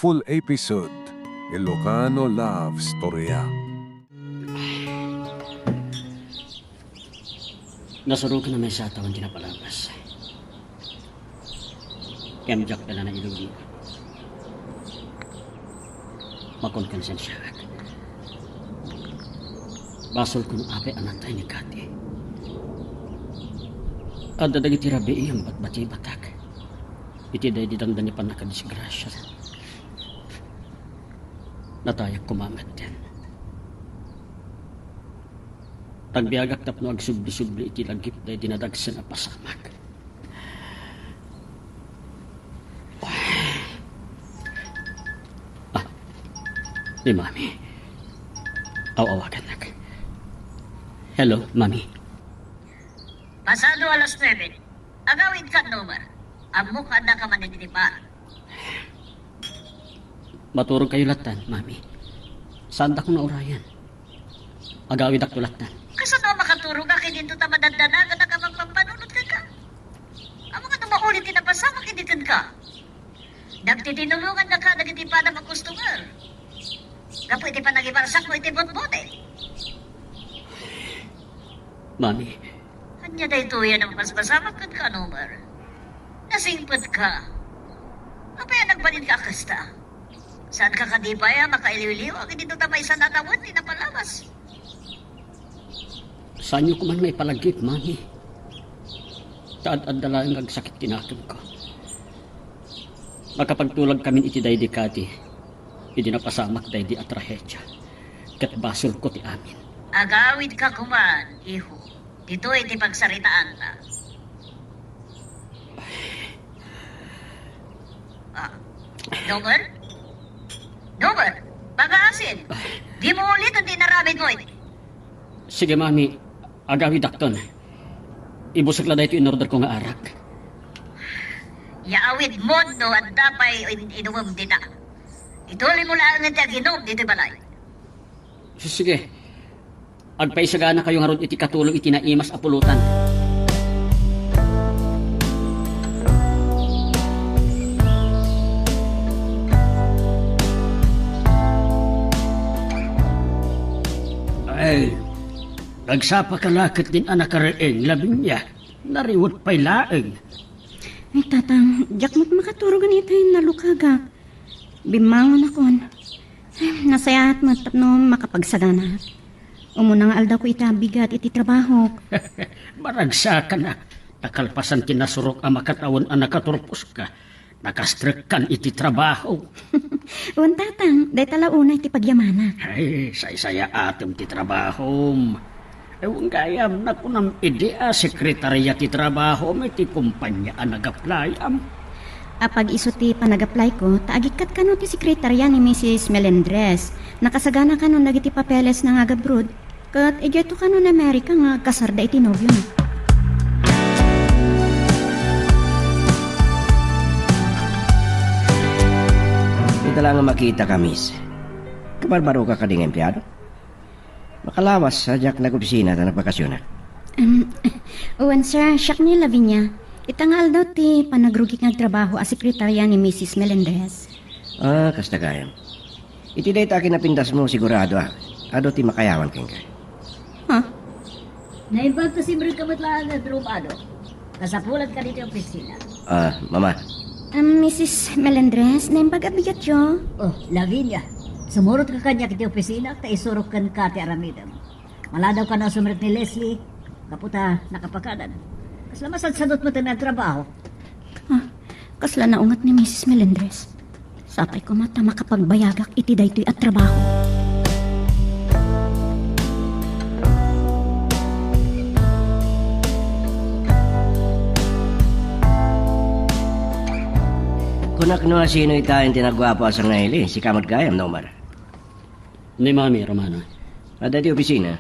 full episode, Ilocano Love Storya. Nasuro ka na may sa tawang tinapalabas. Kemjak pala na ilugi. Makonkansen siya. Basol kung ape anantay ni Kati. Ada dagi tirabi iyang batbati batak. Iti day didangdan ni panakadisgrasya. Natayak kumamat din. Tagbiagak tapno agsubli-subli iti lagip day dinadagsan na pasamak. Ni Mami. Awawagan nak. Hello, Mami. Pasado alas 9. Agawin ka, Nomer. Amo ka na ka manitinipa. Maturog kayo latan, Mami. Saan da kong naurayan? Agawid ako latan. Kasano makaturo ka kay dito tamadandana ka na ka magpampanunod ka? Amo ka na maulit tinapasama kinitin ka. Nagtitinulungan na ka nagitipa na mga customer. Kapo iti pa nagibarsak mo iti bot-bote. Mami, Hanya da ito yan ang mas masamak ka, Nomer. Nasingpad ka. Kapaya nagbalin ka kasta. Saan ka kadipaya makailiw-iliw ang dito tamay sa natawan ni napalabas. saan niyo ko man may palagip, Mami? Taad-ad dala ang agsakit tinatong ko. Makapagtulag kami iti day di Kati. Hindi napasamak day di atrahedya. Kat basol ko ti amin. Agawid ka kuman, iho. Dito iti pagsaritaan ta. Nomer? Nomer, pag-aasin. Di mo ulit ang dinaramid mo iti. Sige, Mami. Agawid akton. Ibusok la dahito in order ko nga arak. Yaawid mo no at dapay inumam din na. Ituloy mo lang ang taginom dito balay. Sige. Agpaisagana kayo nga ron iti katulong iti naimas apulutan. Ay, nagsapa kalakit din anak kareeng labing niya. Nariwot pa'y laeng. Ay, tatang, jak mo't makaturo ganito yung nalukaga. Bimangon akon. Nasayahat mo tapno makapagsagana. Umunang aldaw ko itabigat iti trabaho. Maragsa ka na. Nakalpasan kinasurok ang makatawan ang nakaturpos ka. Nakastrek iti trabaho. Uwan tatang, day talauna iti pagyamana. Ay, say-saya atom ti trabaho. Ewan gayam na kunam idea sekretarya ti trabaho may ti kumpanya ang nag-apply am. Apag iso ti panag-apply ko, taagikat ka no ti sekretarya ni Mrs. Melendres. Nakasagana ka no nagiti papeles na nga gabrod. Kat ejeto ka no na Amerika nga kasarda iti nobyo no. Ito lang ang makita ka, miss. Kabarbaro ka kading empleyado. Makalawas sa jak nag-opisina na nagpakasyon na. Uwan sir, siyak ni Lavinia. Itangal daw ti panagrugi nga trabaho a sekretarya ni Mrs. Melendres. Kasta kayam. Iti day takin na pindas mo sigurado Ado ti makayawan keng ka. Huh? Naibag to si Bril kamatlaan na drumado. Kasapulat ka dito yung opisina. Mama. Mrs. Melendres, naimbag abigat yo. Oh, Lavinia. Sumurot ka kanya kiti opisina at isurok kan ka ti aramidam. Maladaw ka na sumurot ni Leslie. Kaputa nakapakadan. Kasla masadsadot mo tayo trabaho. Kasla naungat ni Mrs. Melendres. Sapay ko mata makapagbayagak iti daytoy at trabaho. Kunak no sino itayin tinagwapo asang naili, si Kamot Gayam, Nomar. Ni Mami, Romano. Ada di opisina.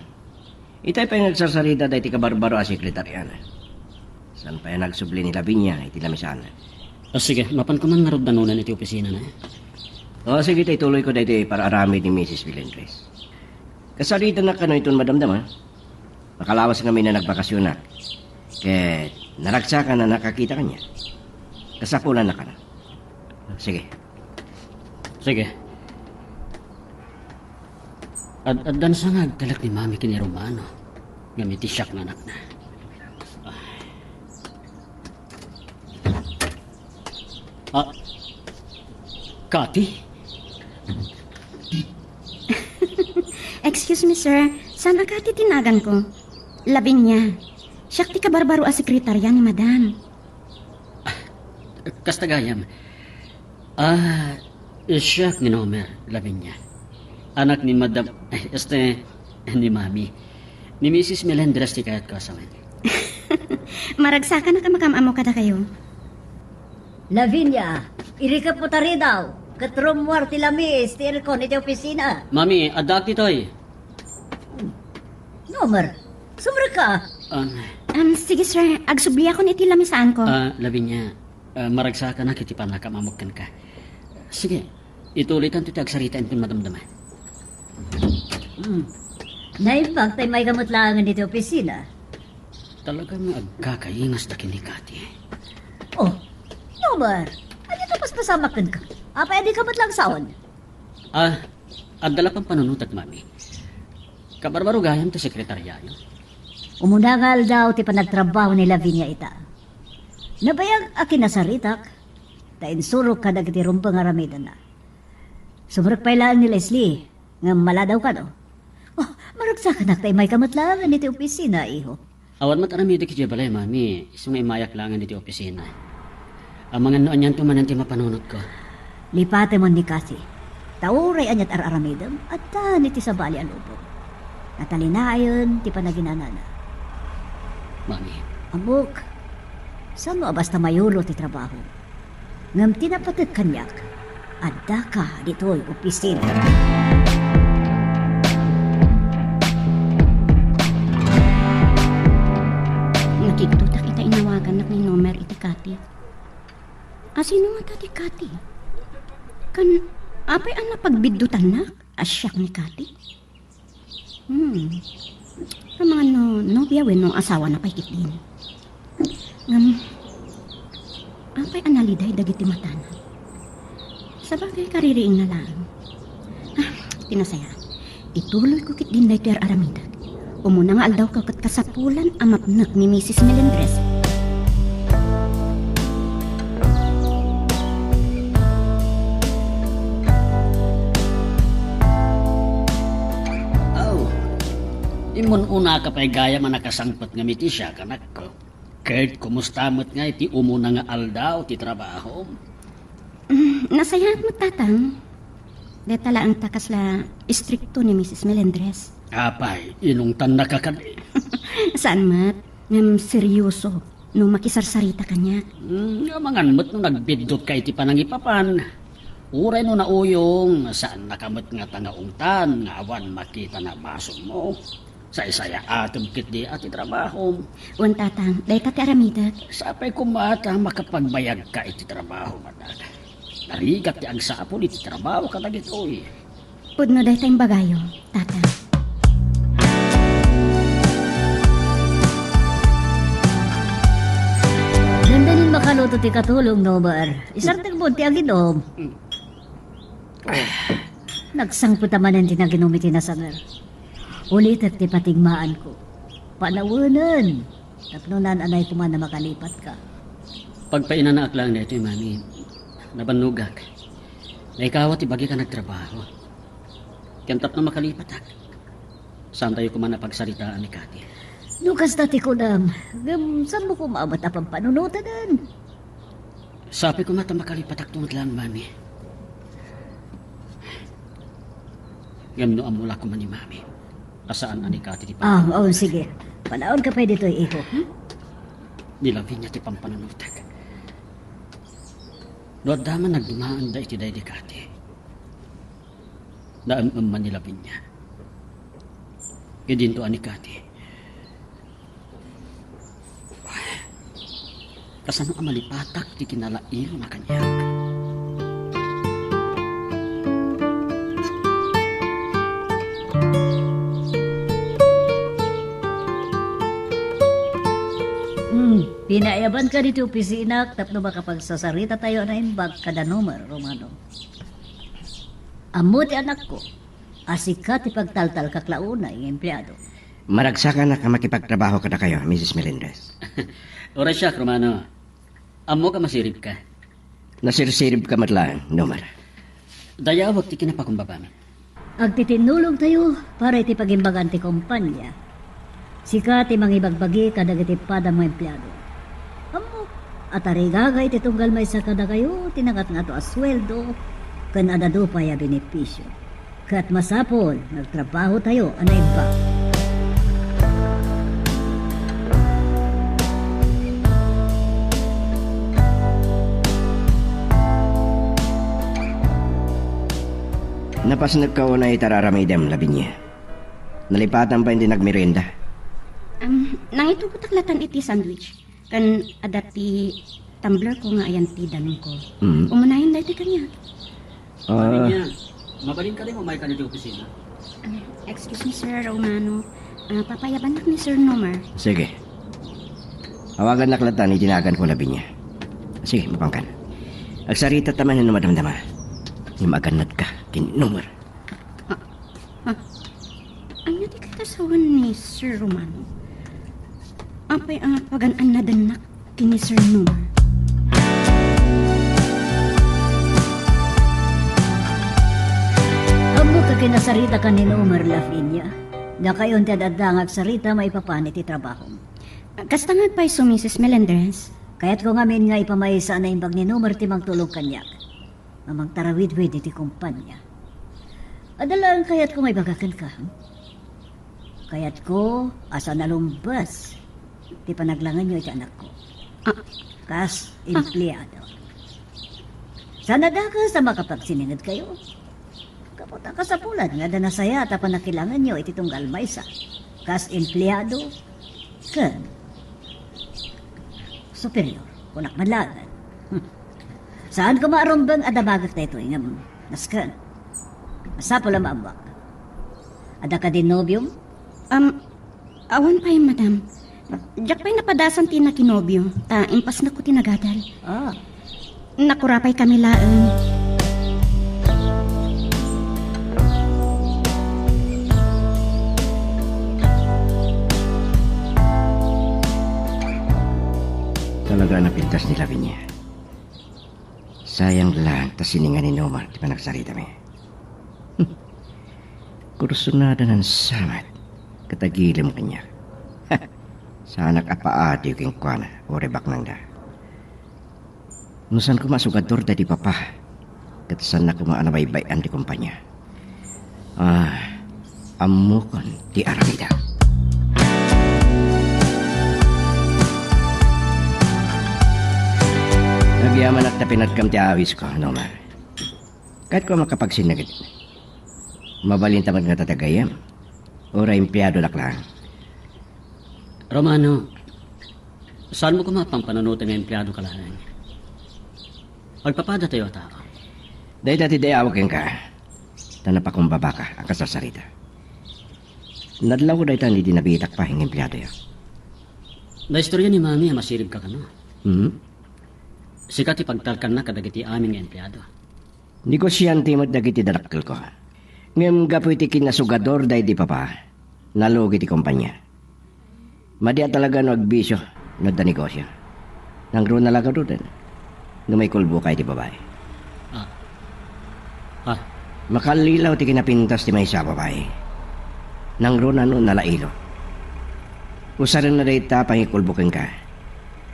Itay pa yung nagsasarita dahi ti kabarbaro a sekretaryan. San pa yung nagsubli ni Lavinia, iti lamisana. Sige, mapan ko man narod na nunan iti opisina na. Sige tayo tuloy ko dahi para aramid ni Mrs. Melendres. Kasarita na kano itong madamdam, Makalawas kami na nagbakasyon na. Kaya naragsa ka na nakakita kanya. Kasapulan na ka na. Sige. Sige. Ad-adan sa nga agtalak ni Mami kini Romano. Ngamiti siyak nga anak na. Kati? Excuse me, sir. Saan ka titinagan ko? Lavinia. Siya ti kabarbaro a sekretarya ni madam. Kastagayam. Siya ni Nomer, Lavinia. Anak ni Madam, ni Mami. Ni Mrs. Melendres ti kayat kasawan. Maragsakan na ka makamamo kada kayo. Lavinia, irikap mo tari daw. Katrumwar ti lamis, ti elkon iti opisina. Mami, adak titoy. Nomer, sumra ka. Sige, sir. Agsubli ako ni lamisaan ko. Lavinia, maragsakan na kiti panakamamugkan ka. Sige, ituloy kan ti agsaritaan kung madamdaman. Naimbang tayo may gamutlangan dito opisina. Talagang agkakaingas na kinikati. Oh, Nomer, ano ito pas pasamakan ka? Pwede ka ba't lang saon? Agdala pang panunutat, Mami. Kabarbaro gayam ti sekretarya yun. Umunangal daw ti panagtrabaho ni Lavinia ita. Nabayag akin na saritak, tainsurok ka dagiti rumpang aramidan na. Sumurag pailaan ni Leslie, nga mala daw ka no? Oh, maragsakan na tayo may kamatlangan iti opisina, iho. Awan mat aramida ki balay, Mami. Isang imayak langan iti opisina. Ang mga noon yan tumanan ti mapanunot ko. Lipate mo ni Kasi. Tauray anyat araramidam at tahan iti sa bali ang upo. Natalinayon ti panaginanana. Mami, Amok, saan mo basta mayulo ti trabaho? Ngam tinapatid kanyak, adda ka dito'y opisina. Nakikituta kita inawagan na ni Nomer iti Kati. Sino nga tati Kati? Kan, apay ang napagbidutan na? Asyak ni Kati? Ang mga nobya no asawa na paikit din. Apay analiday dagiti matana. Sa bagay kaririing na lang. Tinasaya. Ituloy ko kit din na ito aramida. Umuna nga aldaw ka kat kasapulan amapnak ni Mrs. Melendres. Imon una ka pa'y gaya man nakasangpat nga miti siya, kanak ko. Kahit kumustamat nga iti umuna nga aldaw ti trabaho. Nasayat mo tatang. Detala ang takasla istrikto ni Mrs. Melendres. Apay, inungtan na kakadi. Saan mat? Ngam seryoso. No makisarsarita kanya. Mangan mo't nung nagbidot ka iti panangipapan. Uray no nauyong, saan nakamot nga tangaungtan, nga awan makita na baso mo. Sa isaya atom kit di ati trabaho. Wan tatang, day ka ti aramida. Sapay kumata makapagbayag ka iti trabaho matag. Narigat ti agsapon iti trabaho katagitoy. Pudno day tayong bagayo, tatang. Ganda nin makaluto ti katulong, Nomer. Isartag mo ti aginom. Nagsangput naman ang tinaginom iti nasanger. Ulit at ti patigmaan ko. Panawanan. Tapnunan anay kuman na makalipat ka. Pagpainanaak lang na ito, Mami. Nabanugak. Naikawat ibagi ka nagtrabaho. Kantap na makalipat ak. Saan tayo kuman na pagsaritaan ni Kati? Lukas dati ko lang. Saan mo kumamat apang panunutanan? Sabi ko mata makalipat ak tungod lang, Mami. Gamno amula ko man ni Mami. Asaan ani Kati di pa? Sige. Panaon ka pa dito, iho. Nilawin niya ti pampanunutak. Doon daman nagdumaan da iti day di Kati. Naamam man nilawin niya. Idinto ani Kati. Kasano amalipatak ti kinalailo na kanyak. Pinaayaban ka dito opisina, tapno ba kapag sasarita tayo na imbag kada Nomer, Romano? Amo ti anak ko. Asikat ipagtaltal kaklauna yung empleyado. Maragsakan na ka makipagtrabaho ka na kayo, Mrs. Melendres. Oras siya, Romano. Amo ka masirip ka. Nasirsirib ka matlaan, Nomar. Dayawag ti kinapakumbabaman. Agtitinulog tayo para iti pagimbagan ti kumpanya. Sikat mangibagbagi kadag iti pada mga empleyado. Amo, at arigaga iti tunggal may sa kada kayo, tinagat nga to asweldo, kan adado pa ya benepisyo. Kat masapol, nagtrabaho tayo, anay ba? Napasnag ka na itararamidem, labi niya. Nalipatan pa hindi nagmerenda. Nang ito taklatan iti sandwich. Kan adati tumbler ko nga ayan ti danong ko. Umunahin dahil ti kanya. Niya, mabalin ka rin mo may kanil opisina. Excuse me, Sir Romano. Papayaban ni Sir Nomar. Sige. Hawagan na klatan, itinagan ko labi niya. Sige, mapangkan. Agsarita taman na madamdama. Maganad ka, kinomar. Ano di katasawan ni Sir Romano? Apay ang paganaan na danak kini Sir Nomar. Amo ka kinasarita ka ni Omar Lafinia. Na kayon ti adadangag sarita maipapanit ti trabaho. Kasta nga pa iso, Mrs. Melendres. Kaya't ko ngamin nga ipamaysa na imbag ni Nomar ti magtulog kanyak. Amang tarawid-wid iti kumpanya. Adalaan kaya't ko may bagakan ka. Kaya't ko asa nalumbas. Ti panaglangan nyo iti anak ko. Kas, empleyado. Sana ka sa makapagsiningad kayo. Kaputa ka sa pulan nga danasaya at panakilangan nyo iti tunggal maysa. Kas, empleyado. Kan. Superior. Kunak madlagan. Saan ko maarumbang adabagat na ito ingam naskan? Masapol ang maambak. Ada ka din nobyong? Awan pa madam. Diyak pa'y napadasan ti na kinobyo. Ta, impas na ko tinagadal. Nakurapay kami laan. Talaga napintas ni Lavinia. Sayang lang, tas siningan ni Nomar, di pa nagsarita mi. Kursunada ng samat, katagilim kanya. Sa anak apaati yung kwana, o rebak nang da. Nusan ko masugador da di papa, katasan na kumaanabaybay-an di kumpanya. Amukon di aramida. Nagyaman at napinatkam ti awis ko, Nomar. Kahit ko makapagsinagit. Mabalin tamad nga tatagayam. Ora empleyado lang. Romano, saan mo kumapang pananutin ng empleyado ka lang? Pagpapada tayo tao. Dahil dati dayawakin ka, tanapakumbaba ka ang kasasarita. Nadlaw ko dahil hindi dinabitak pa ang empleyado yan. Na-istorya ni Mami, masirib ka no? Sikat ipagtalkan na kadagiti aming empleyado. Negosyante mo't dagiti darakkel ko. Ngem gapo iti kinasugador dahil di papa, nalugi ti kumpanya. Madia talaga no agbisyo, no da negosyo. Nangro na laga doon, no may kulbo kay ti babae. Makalilaw ti kinapintas ti may isa babae. Nangro na no nalailo. Usaran na dahi ta pangikulbukin ka.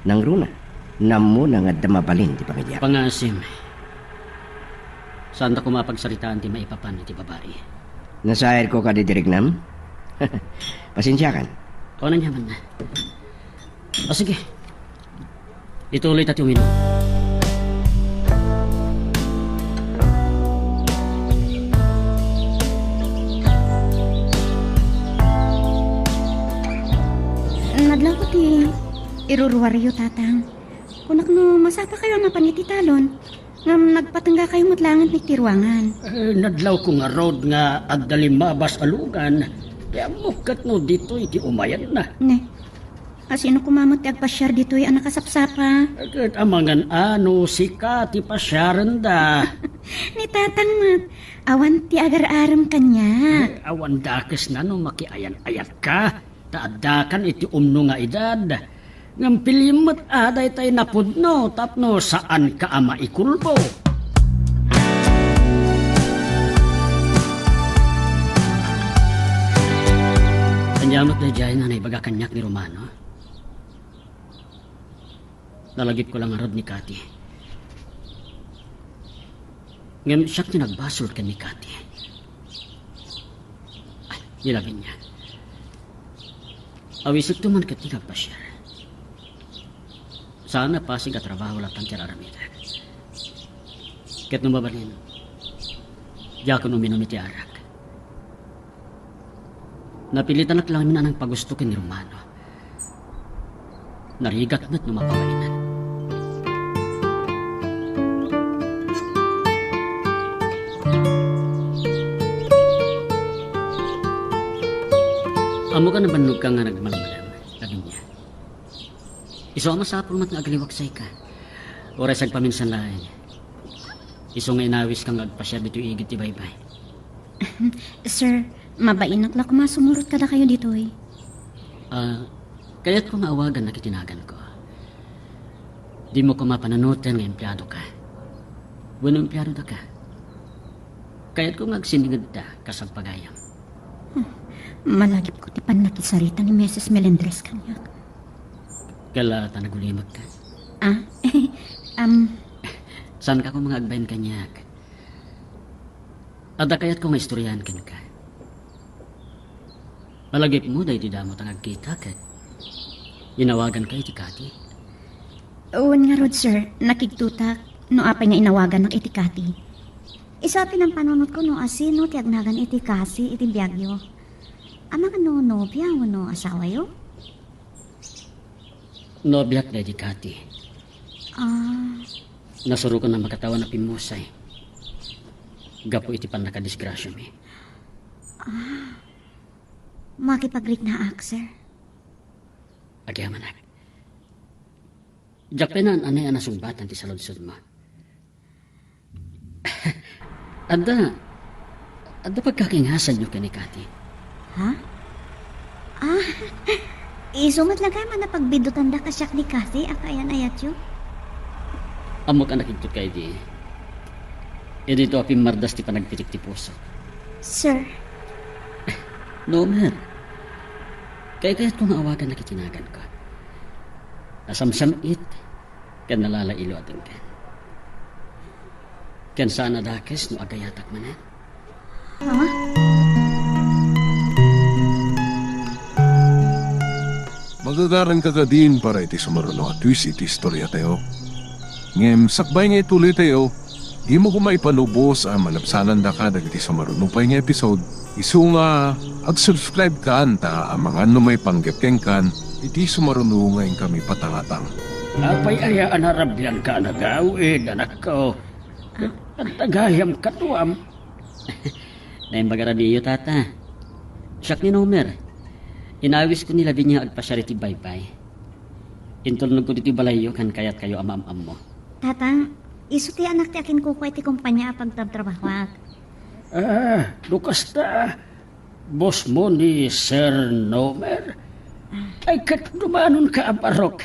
Nangro na. Namo na nga damabalin ti pamilya. Pangasim. Saan ta kumapagsaritaan ti maipapan ti babae? Nasahir ko ka di dirignam? Pasensya kan? O nanyaman na. O sige. Ituloy tati uminom. Nadlaw ko ti iruruwaryo tatang. Kunak no masapa kayo nga panititalon. Nga nagpatangga kayo matlangan ni tiruangan. Nadlaw ko nga road nga agdalimabas alugan. Kaya mukat no dito iti umayan na. Ne. Asino kumamot ti agpasyar dito'y ang nakasapsapa. Agad amangan ano si Kati pasyaran da. Ni tatang mat, awan ti agar-aram kanya. Awan dakes na no makiayan-ayat ka. Taadakan iti umno nga edad. Ngam pilimot aday tay napudno tapno saan ka ama ikulbo. Kanyamat na dyan na naibaga kanyak ni Romano. Nalagip ko lang arod ni Kati. Ngam siyak tinagbasol ka ni Kati. Ay, nilagin niya. Awisip tuman ka tinagpasyar. Sana pasig at trabaho lang tang tiraramita. Ket nung babalin, diya ko uminom iti arak. Napilitan at lang minanang pagustukin ni Romano. Narigat na't numapawainan. Amo ka na banlog ka nga nagmalamalam, sabi niya. Iso ang masapul mat nga agaliwaksay ka. Oras ang paminsan lahay. Iso nga inawis kang agpasya dito igit ti baybay. Sir, mabainak lang kumasumurot kada kayo dito'y. Kaya't ko maawagan na kitinagan ko. Di mo ko mapananutan nga empleyado ka. Bueno empleyado da ka. Kaya't ko magsiningad da kasang pagayam. Malagip ko ti panlakisarita ni Mrs. Melendres kanya. Kala tanagulimag ka. Saan ka ko mga agbayin kanyak? Ada kaya't ko nga istoryahan kan ka. Malagip mo dahi ti damot ang agkita ka. Inawagan ka iti Kati. Uwan nga rod, sir, nakigtutak, no apay nga inawagan ng iti Kati. Isapin ang panunot ko no asino ti agnagan iti kasi iti biyagyo. Ama ka no nobya o no asawa yo? Nobiyak na iti Kati. Nasuro ko na makatawan na pimusay. Gapo iti pan nakadisgrasya mi. Makipagrik na ak, sir. Agyamanak. Jakpenan anay anasumbatan ti saludsod mo. Ada pagkakingasan nyo ka ni Kati. Ha? Isumat lang kayo man na pagbidutan da kasyak ni Kasi akayan ayat yo. Amo ka nakintut kayo di. E dito apim mardas ti panagpitik ti puso. Sir, Nomer. Kaya't kung awagan na kitinagan ko. Nasamsam it. Kan nalalailo atin ka. Kan sana dakes no agayatak manan. ha? Magagaran ka ka din para iti sumaruno at twist iti istorya tayo. Ngem, sakbay nga ituloy tayo. Di mo ko maipanubos ang malapsanan da ka dagiti sumaruno pa nga episode. Isu nga, ag-subscribe ka anta ang mga ano may panggapkeng kan, iti sumaruno ngayon kami patangatang. Apay ayaan harabyan ka na gawin, anak ko. At tagayam katuam. Dahil bagaradiyo, tata. Siyak ni Nomer. Inawis ko nila din niya agpasyariti baybay. Intulnog ko diti balayo kan kayat kayo amam-am mo. Tatang, isu ti anak ti akin kukway ti kumpanya pagtabrabahwak. Lukas ta. Boss mo ni Sir Nomer. Ay katumanon ka abarok.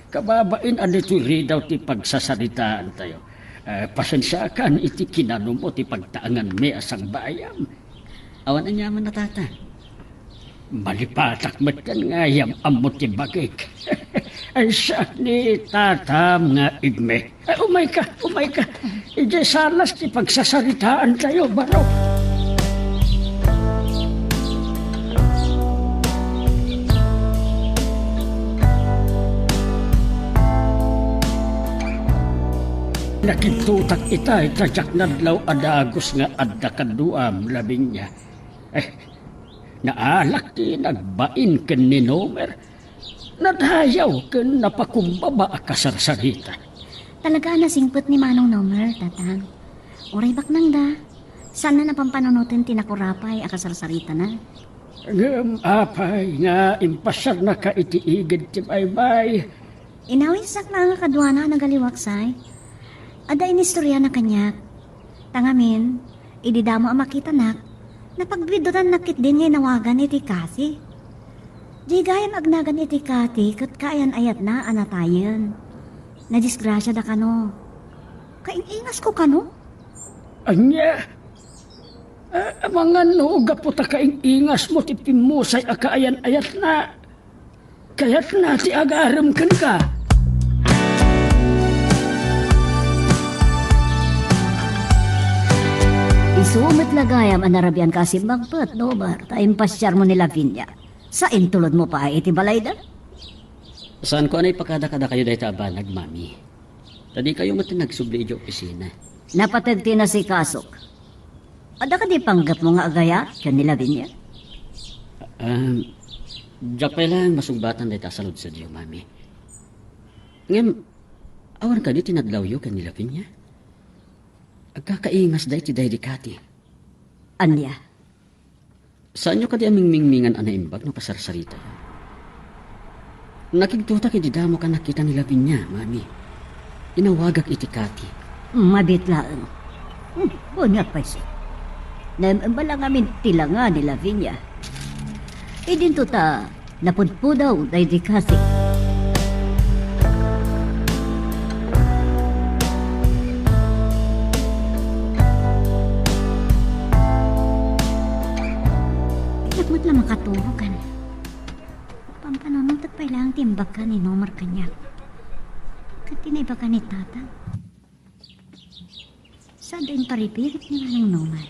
Kababain adito daw ti pagsasalitaan tayo. Pasensyakan iti kinanom mo ti pagtaangan may asang bayam. Awan ang yaman na tata. Malipatak met kan ngayam amot ti bagik. Ay siya ni tatam nga igme. Ay umay ka. Ije salas ti pagsasalitaan tayo barok. Nakitutak itay tajak nadlaw adagos nga adda kaduam labing niya. Naalak ti nagbain ken ni Nomer. Nadayaw ken napakumbaba a kasarsarita. Talaga na singput ni Manong Nomer, tatang. Oray bak nang da. Sana na pampananutin tinakurapay akasarsarita na. Apay nga impasyar na ka itiigid ti baybay. Inawisak na nga kadwana nagaliwaksay. Ada inistorya na kanya. Tangamin, ididamo ang makita nak. Napagbidutan nakit din ngay nawagan iti kasi. Di gayam agnagan iti kati kat kayan ayat na anatayan. Nadisgrasya da kano. Kaingas ko kano? Anya, mga no, gaputa ingas mo ti pimusay akaayan ayat na. Kaya't na ti agaram kan ka. Isumit lagayam ang narabian kasi magpet, no ba? Taim pasyar mo ni Lavinia. Sa intulod mo pa iti balay da? Saan ko anay pakada-kada kayo dahi tabanag, mami? Tadi kayo matinagsubli iti opisina. Napatagti na si Kasok. Ada ka di panggap mo nga agaya, yan ni Lavinia? Diyak pa lang masugbatan dahi tasalod sa Diyo, mami. Ngam, awan ka di tinadlaw yo kan nila pinya? Agkakaingas dahi ti dahi di kati. Anya? Saan nyo ka di aming mingmingan anaimbag no pasarsarita yun? Nakigtuta kiti damo ka nakita nila pinya, mami. Inawagak iti kati. Mabitlaan. Bunyat pa siya. Naimbalang amin tilanga ni Lavinia. Idinto ta, napudpudaw dahi di kasi. Nagmat lang makaturugan. Pampanunod at pailang timbag ka ni Nomar kanya. Katinay ba ka ni Tatang? Saan din paripirit ni Manang Nomar?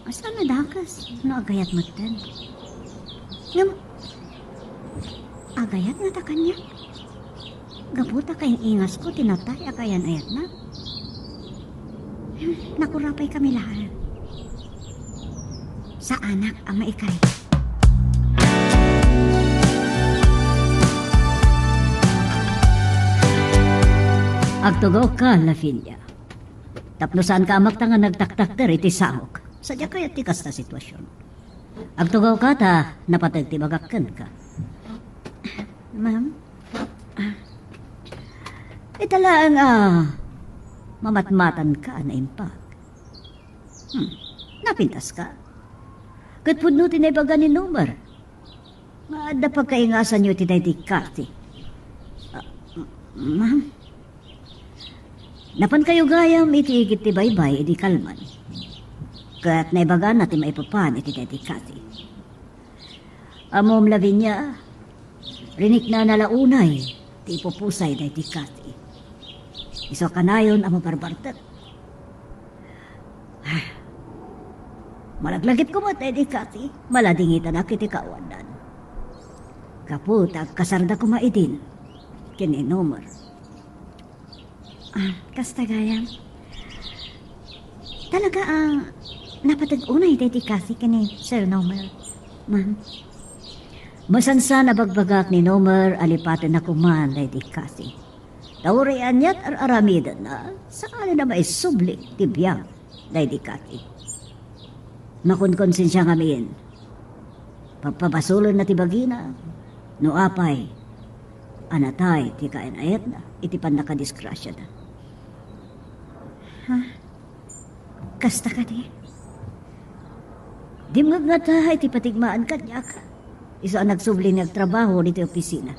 Asa na dakas? No agayat mo tan? Ngam, agayat nga ta kanya? Gabuta kayong ingas ko, tinatay, agayan ayat na. Nakurapay kami lahat. Sa anak ang maikay. Agtugaw ka, Lavinia. Tapno saan ka magtanga nagtaktak iti sahok. Sadya kaya tikas na sitwasyon. Agtugaw ka ta, napatagtibagakan ka. Ma'am? Italaan mamatmatan ka na impag. Napintas ka. Katpud no tinaybaga ni Nomar. Maada pagkaingasan nyo tinay di kati. Ma'am? Napan kayo gayam iti igit ti baybay iti kalman. Kat naibaga natin maipapan iti dedikati. Amom Lavinia, rinik na nalaunay ti ipupusay dedikati. Iso kanayon ang mabarbartat. Malaglagit ko mo dedikati, maladingitan ak iti kawanan. Kaput ag kasarda ko maidin, kini Nomar. Kasta gayam. Talaga napatag-unay dedikasi kini Sir Nomar, ma'am. Masansa na bagbagak ni Nomar alipatan na kuman dedikasi. Taurian niya't aramidan na sakali na maisubli tibiyang dedikasi. Makunkonsensya ngamin. Pagpapasulan na tibagina, no apay, anatay ti kainayat na, itipan na kadiskrasya na. Kasta ka di? Di mga nga tahay ti patigmaan ka niya ka. Iso ang nagsubli nagtrabaho dito opisina.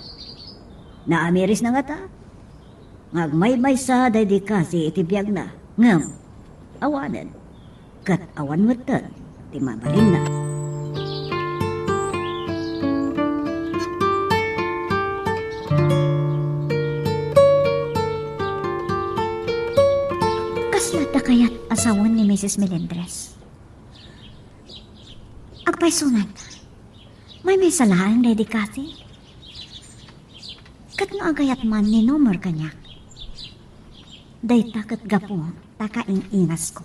Naamiris na nga ta. Ngagmay-may sa day kasi itibiyag na. Ngam, awanan. Kat awan mo tan, ti mabalin na. Kaslata kaya't asawan ni Mrs. Melendres. Agpaysunan, may salahan dedikasi. Kat no agayat man ni Nomar kanya. Day takat gapo, takaing ingas ko.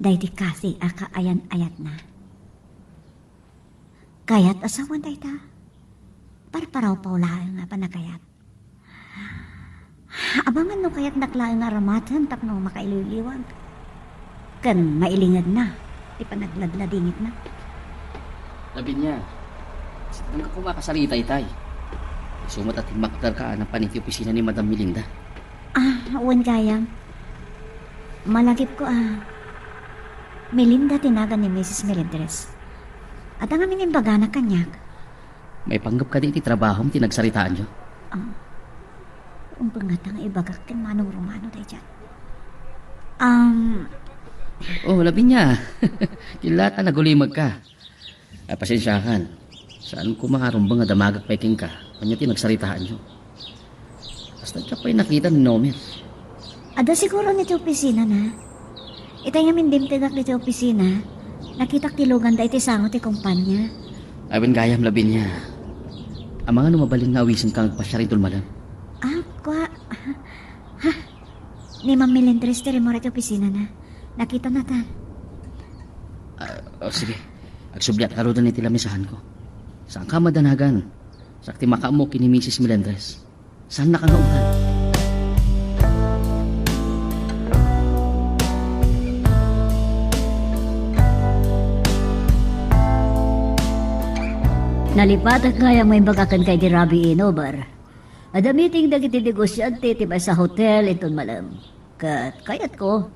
Dedikasi akaayan-ayat na. Kayat asawan day ta. Parparaw-paw lang nga panagayat. Abangan no kaya't naklaang nga ramatan tapno makaililiwag. Kan mailingad na, ipanagladladingit na. Labi niya. Saan ka kumakasalita, itay? Sumat at himaktar ka ng paniti opisina ni Madam Melinda. Wan gayam. Malagip ko Melinda tinagan ni Mrs. Melendres. At ang aming imbaga na kanyak. May panggap ka din iti trabaho tinagsaritaan nyo. Umpangat ang ibagak kin Manong Romano tayo dyan. Oh, labi niya. Kilata nagulimag ka. Pasensyahan. Saan ko makarumbang nga damagak paiking ka? Kanya tinagsaritaan nyo. Basta siya pa'y nakita ni Nomer. Ada siguro nito opisina na. Itay nga mindimtigak nito opisina. Nakitak tilugan da iti sangot ti kumpanya. Awen gayam labi niya. Ang mga numabaling nga awisin kang pasya rin tulmalan. Kwa. Ni Ma'am Melendres ti remora ti opisina na. Nakita na ta. Sige. Agsubliat karudan iti lamisahan ko. Saan ka madanagan? Sakti makaamo kini Mrs. Melendres. Saan nakangautan? Nalipat at kaya may bagakan kay di Rabi Inobar. Adamiting dagiti negosyante ti sa hotel iton malam. Kat kayat ko,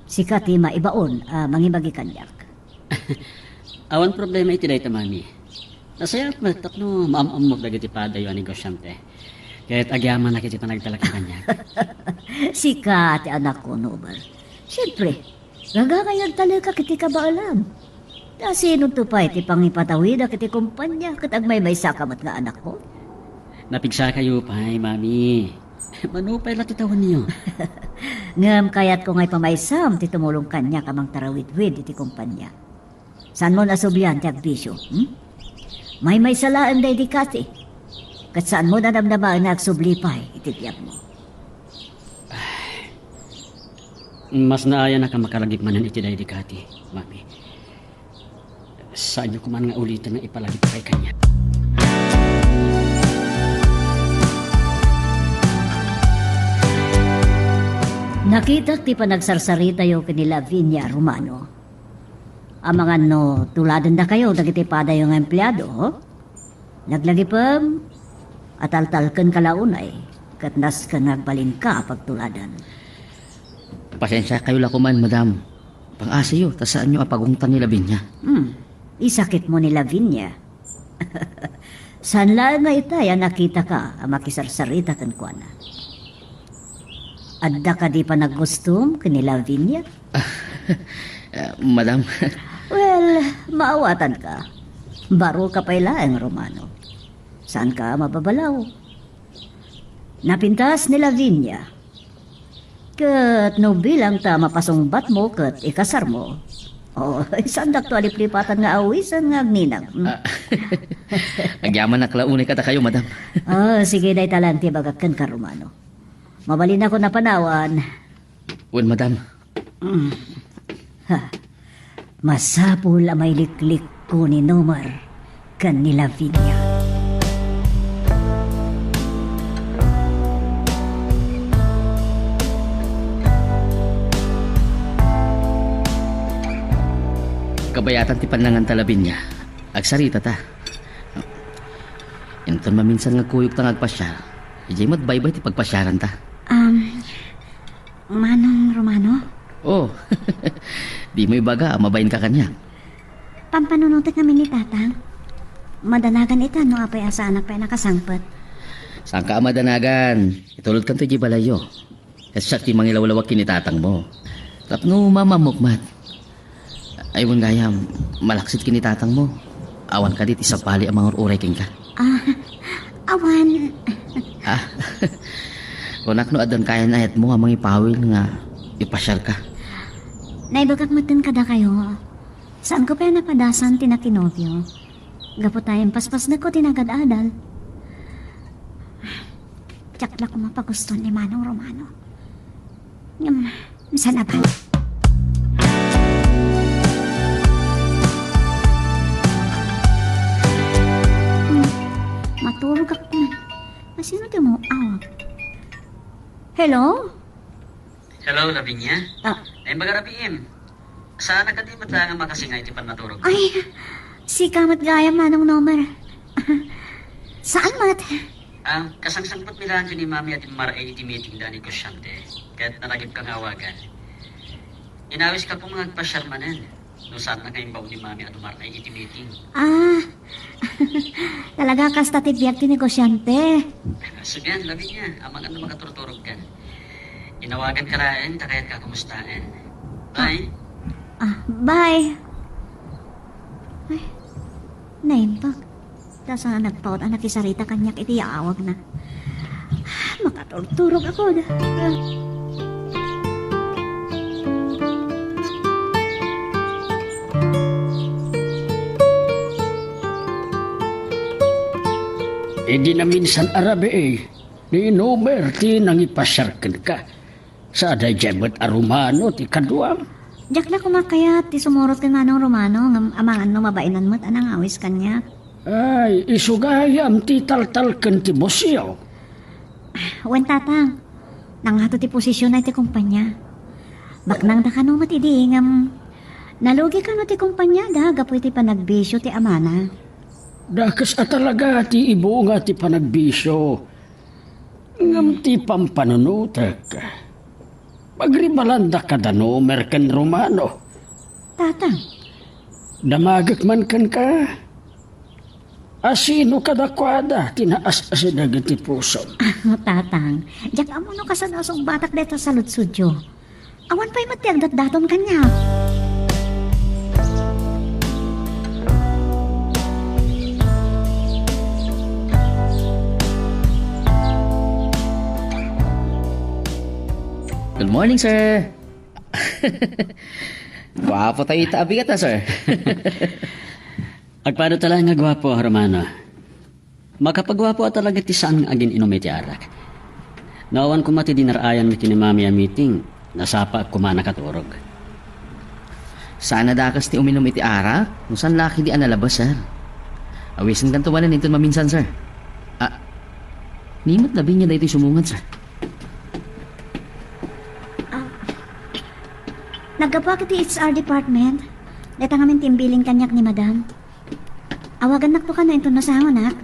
sikat ti maibaon mangibagi kanyak. Awan problema iti dayta mami. Nasayat matak no maamamok dagiti padayo ang negosyante. Kahit agyaman na kiti panagtalak kanya. Sikat ti anak ko, Nobar. Siyempre, gagakayag talaga kiti ka ba alam? Sino to pa iti pangipatawid kiti kumpanya kat agmay may sakamat nga anak ko? Napigsa kayo pa, mami. Manupay lang titawan niyo. Ngam kayat ko ngay pamaysam ti tumulong kanya kamang tarawid-wid iti kumpanya. San mo nasubyan ti agbisyo? May salaan day di kati. Kat saan mo nanamnamaan na agsublipay iti tiyap mo? Mas naaya na ka makalagip manan iti day di kati, mami. Saan niyo kuman nga ulitin na ipalagip kay kanya? Nakita ti panagsarsarita yo kanila Vinya Romano. Ang mga no, tuladan na kayo, dagiti pada yung empleyado, ho? Naglagipam, at altalkan kalaunay, katnas ka nagbalin ka pagtuladan. Pasensya kayo lakuman, madam. Pang-asa yo, tasaan nyo apagungtan nila Binya. Isakit mo ni Lavinia. San lang nga itay nakita ka ang makisarsarita kan kuana. Adda ka di pa naggustom kani Lavinia? Madam, Well, maawatan ka. Baro ka pa ilaang Romano. Saan ka mababalaw? Napintas ni Lavinia. Kat no bilang ta mapasungbat mo kat ikasar mo. Saan dakto aliplipatan nga awisan nga agninang. agyaman na klaunay kata kayo, madam. Sige day talanti bagakan ka Romano. Mabalin ako na panawan. Wen, madam. Masapul ang may liklik ko ni Nomar kan ni Lavinia. Kabayatan ti panangan talabin niya. Agsarita ta. Enton maminsan nga kuyog ta ngagpasya. Ijay matbaybay ti pagpasyaran ta. Manong Romano? Oh, di mo ibaga, mabayin ka kanya. Pampanunutik namin ni Tatang. Madanagan ita no apay asa anak pa nakasangpat. Saan ka madanagan? Itulod kan to di balayo. Kasi siya ti mangilawlawag kinitatang mo. Tapno mamamukmat. Aywan gayam, malaksit kinitatang mo. Awan ka dit isapali ang mga uray king ka. Awan. Kunak no adan kaya na ayat mo ang mga ipawil nga ipasyar ka. Naibagak matan kada kayo. Saan ko pa napadasan tinakinobyo? Gapo tayong paspas na ko tinagad-adal. Tiyakla ko mapagusto ni Manong Romano. Sana ba? Matulog ako na. Sino di mo? Hello? Hello, Lavinia. Ah. Ay, magarapim. Saan ka di matanga makasingay ti pan maturog? Ay, Si Kamat Gaya Manong Nomer. Saan mat? Ang kasangsangpot nila ni Mami at Mar ay iti-meeting da ni Kosyante. Kahit naragip kang awagan. Inawis ka pong magpasyarmanan. No saan na kayong baon ni Mami at Mar ay iti-meeting. Talaga kasta tibiyag ti negosyante. Sabihan, labi niya. Amang ano makaturturog ka. Inawagan ka rain, takayat ka kumustaan. Bye. Bye. Ay, naimbag. Tapos nga nagpaut anak isarita kanyak iti yaawag na. Makaturturog ako na. Di na minsan arabe ni Nomer ti nangipasyarkan ka. Sa aday jebet arumano ti kaduam. Diyak na kumakayat ti sumurot ka nga ng Romano ng amangan no mabainan mo't anang awis kanya. Ay, isugayam ti taltalken ti bosyo. Wen tatang, nanghato ti posisyon na ti kumpanya. Baknang da ka no matidi ngam nalugi ka no ti kumpanya da gapoy ti panagbisyo ti amana. Dakas talaga ti ibu nga ti panagbisyo. Ngam ti pampanunutek. Magribalanda ka da Nomer ken Romano. Tatang, Damagak man kan ka. Asino kadakwada tinaas-asi dagiti puso. tatang, diyak amo no kasanasong batak dito sa lutsudyo. Awan pa'y matiagdat daton kanya. Good morning, sir. Gwapo tayo itabi ka sir. Agpano talaga nga gwapo, Romano. Makapagwapo at talaga ti saan agin inumiti arak. Nawan ko mati dinarayan mi tinimami a meeting. Nasapa at kumana katurog. Sana dakas ti uminom iti ara, kung saan laki di analabas, sir. Awisan kan tuwanan ito maminsan, sir. Nimot labi niya dahito sumungan, sir. Nagkapag ti HR department. Dito ngamin timbiling kanyak ni madam. Awagan nakto ka na ito na sa nak.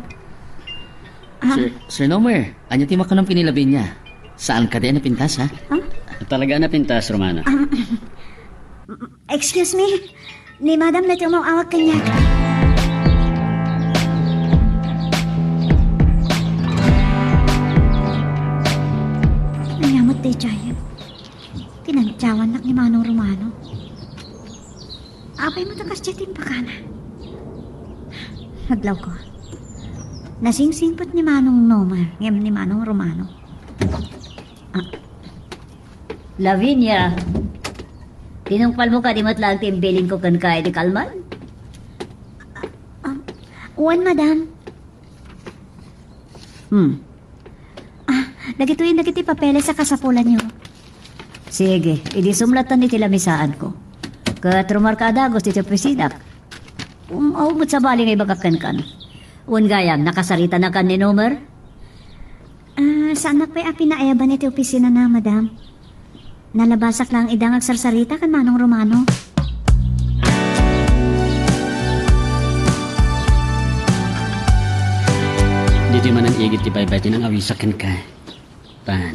Sir Nomer, anya ti makanang pinilabi niya. Saan ka din napintas, ha? Talaga na pintas, Romano. Excuse me. Ni madam na ito awag kanyak. Nanyamot tayo, Chaya. Pinagtsawan nak ni Manong Romano. Apay mo takas tiyatin pa ka na. Naglaw ko. Nasingsingpat ni Manong Nomer, ngem ni Manong Romano. Lavinia, tinungpal mo ka di matlang timbiling ko kan kaya di kalman? Uwan, madam. Nagiti papeles sa kasapulan niyo. Sige, idisumlatan ni tilamisaan ko. Kat rumarkada gusto ito presidak. Umawmot sa bali ngay bagakan kan. Un gayam, nakasarita na kan ni Nomer? Saan na pa'y pinaayaban iti opisina na, madam? Nalabasak lang idang agsarsarita kan Manong Romano. Dito man ang igit ti baybay tinang awisakan ka.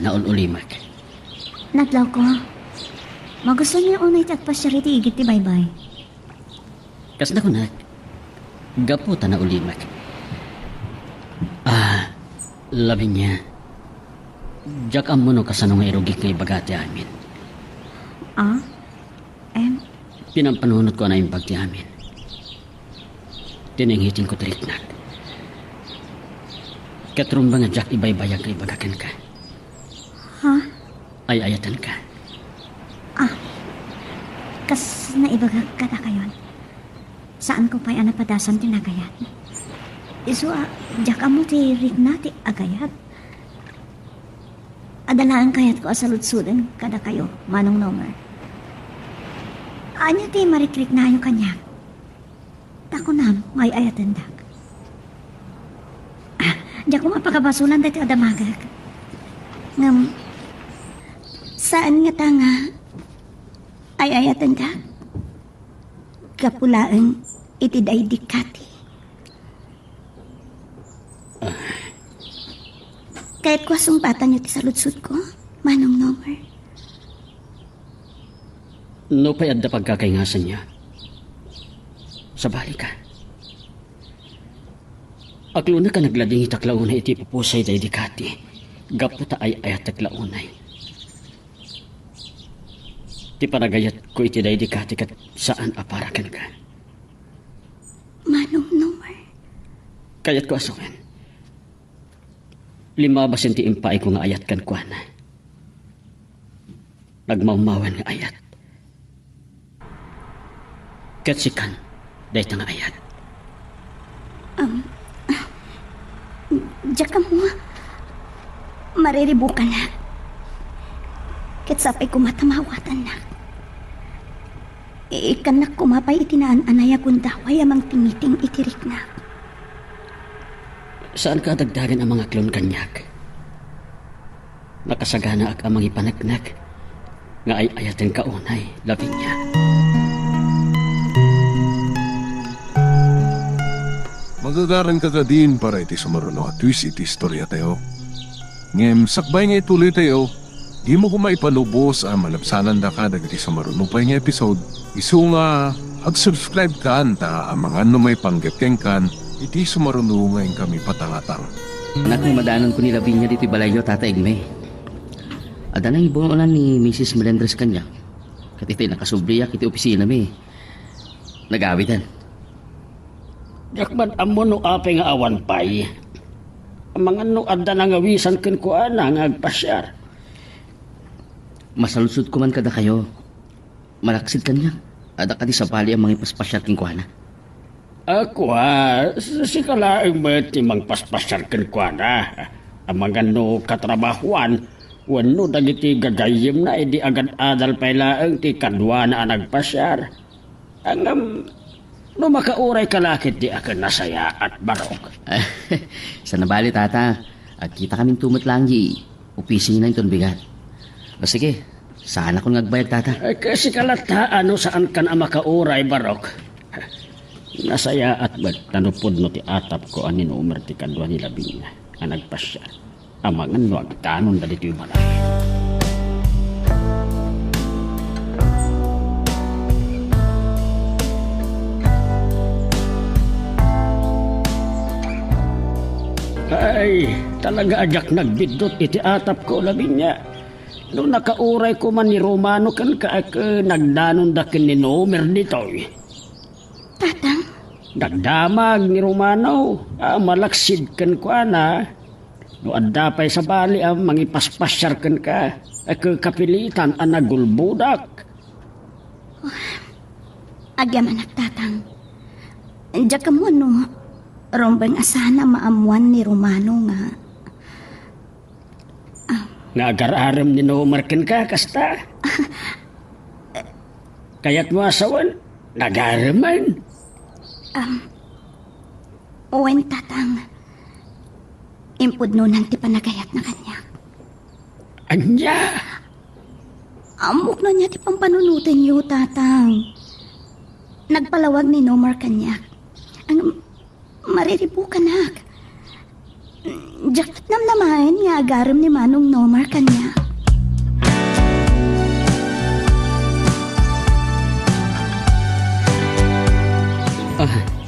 Naululimak. Natlaw ko. Magusto niya unay at pasyariti igit ti baybay. Kas na ko na. Gaputa na ulimak. Labi niya. Diyak mo no kasanong erugik ngay bagati amin. Pinampanunod ko na yung bagti amin. Tinanghitin ko triknak. Katrumba nga Jack ibaybayag kay bagakan ka. Ay ayatan ka. Kas naibagag ka na kayon. Saan ko pa'y anapadasan tinagayat? Iso diyak mo ti rig na ti agayat. Adalaan kayat ko asaludsudan kada kayo, Manong Nomer. Anya ti marikrik na yung kanya. Tako nam, may ayatan dak. Diyak ko mapakabasulan dati adamagag. Ngam, saan nga tanga ay ayatan dak? Kapulaan iti daydikati. Kahit ko sumpatan nyo ti saludsud ko, Manong Nomer. No payad da pagkakaingasan niya. Sabali ka. Aglo na ka naglading itaklaunay iti pupusay da idikati. Gaputa ay ayat taklaunay. Ti panagayat ko iti da idikati kat saan aparakan ka. Manong Nomer. Kayat ko asukan. 5 basin ti impay ko nga ayat kan kuana. Nagmamawan nga ayat. Kat sikan, dahi nga ayat. Diyak ka mo. Mariribukan na. Kitsapay kumatamawatan na. Ikanak kumapay itinaan anaya kundaway amang timiting itirik na. Saan ka dagdagan ang mga klon kanyak? Nakasagana ak amang ipanagnak. Nga ay ayaten kaunay, labing niya. Magagaran ka din para iti sumaruno at twist iti istorya tayo. Ngem sakbay nga ituloy tayo, di mo kumaipanubos ang malapsanan da ka dagiti sumaruno pa nga episode. Isu nga ag-subscribe ka ta ang mga may panggapkeng kan iti sumaruno ngayon kami patangatang. Anak mo madanon ko ni Lavinia dito balayo, Tata Igme. Ada nang ibuonan ni Mrs. Melendres kanya. Katiti nakasubliyak iti opisina mi. Nagawitan. Yakman amo no apay nga awan pay. Ang mga no adda nga ngawisan ken kuana nga agpasyar. Masalusod ko man kada kayo. Malaksid kanya. Ada ka di sa pali ang mga ipaspasyat king kuana. Ako si kalaing ti mangpaspasyar ken kuana. Ang mga no katrabahuan, wano dagiti gagayim na edi agad adal pay laeng ti kadwa na nagpasyar. Ang no makauray kalakit di akan nasaya at barok. Sa nabali, Tata. At kita kaming tumot lang di. Opisina na itong bigat. O sige, saan ako nagbayad, Tata? Kasi kalataan no saan kan ang makauray barok. Nasaya at tanupod no ti atap ko anin umer ti kadwa ni Lavinia. Ang nagpasya. Ang mga nuwag tanon na dito yung malaki. Ay, talaga ajak nagbidot iti atap ko, Lavinia. Nung nakauray ko man ni Romano kan nagdanon da kin ni Nomer dito. Tatang, Nagdamag ni Romano, malaksid kan ko ana. No adapay sa bali ang mangipaspasyar kan ka, kapilitan ang nagulbudak. agyam anak tatang. Diyak ka mo no, rombeng asana maamuan ni Romano nga. Nagararam ni Nomer kan ka, kasta. Kaya't mo asawan, nagaraman. Uwen tatang. Impud no nanti panagayat na kanya. Anya, Amok na niya ti pampanunutin niyo, tatang. Nagpalawag ni Nomer kanya. Ang mariribukan nak. Diyak namnamain nga agaram ni Manong Nomer kanya.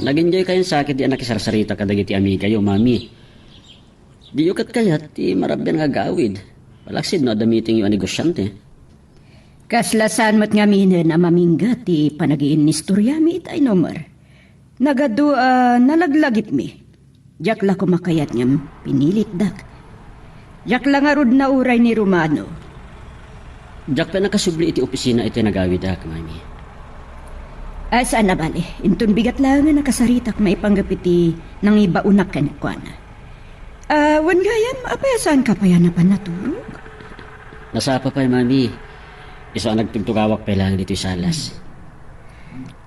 nag-enjoy kayo sa akin di anak isarsarita kadagiti amiga yo, mami. Di yukat kayat, ti marabyan nga gawid. Palaksid no, damiting yung negosyante. Kaslasan mo't nga minin ang mamingga ti panagiin ni istorya mi itay Nomer. Nagadu nalaglagip mi. Diyak la kumakayat niyam pinilit dak. Diyak la nga rod na uray ni Romano. Diyak pa nakasubli iti opisina iti nagawid ak, mami. Ay saan na bali, intun bigat lang nga nakasaritak maipanggapiti nang ibaunak ka na kuana. Wan gayam, apayasan ka pa yan na panatulog? Nasapa pa, mami. Isa nagtugtugawak pa lang dito sa salas.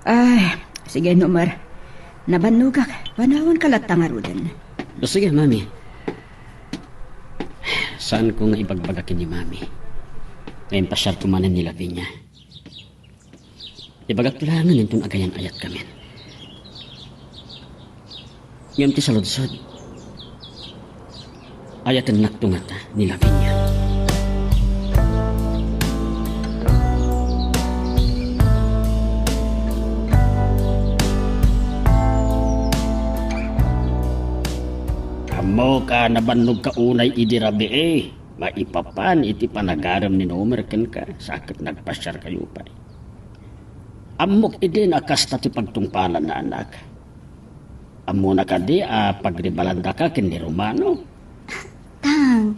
Ay, sige Nomer. Nabanugak, panahon kalatang arudan. Sige, mami. Saan ko nga ibagbagakin ni mami? Ngayon pasyar kumanan ni Lavinia. Ibagak tulangan itong agayan ayat kami. Ngam ti saludsod. Ayatan naktungat ni Lavinia. Amo ka nabannog ka unay idirabi maipapan iti panagaram ni Nomer ken ka sakit nagpasyar kayo pa. Amok idi nakasta ti pagtungpalan na anak. Amo na ka di pagribalanda ka ken ni Romano. Tang,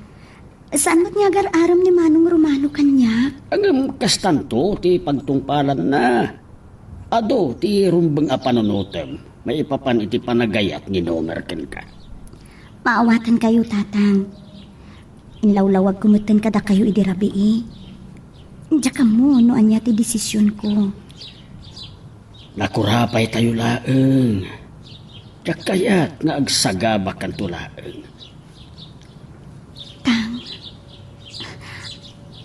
saan mo't nga aram ni Manong Romano kanya? Ang kastanto ti pagtungpalan na. Ado ti rumbang apanunutem maipapan iti panagayat ni Nomer ken ka. Maawatan kayo, tatang. Inlawlawag kumutin kada kayo idirabi. Diyak mo, no anya ti desisyon ko. Nakurapay tayo laeng. Diyak kayat nga agsagabak kan tulaeng. Tang,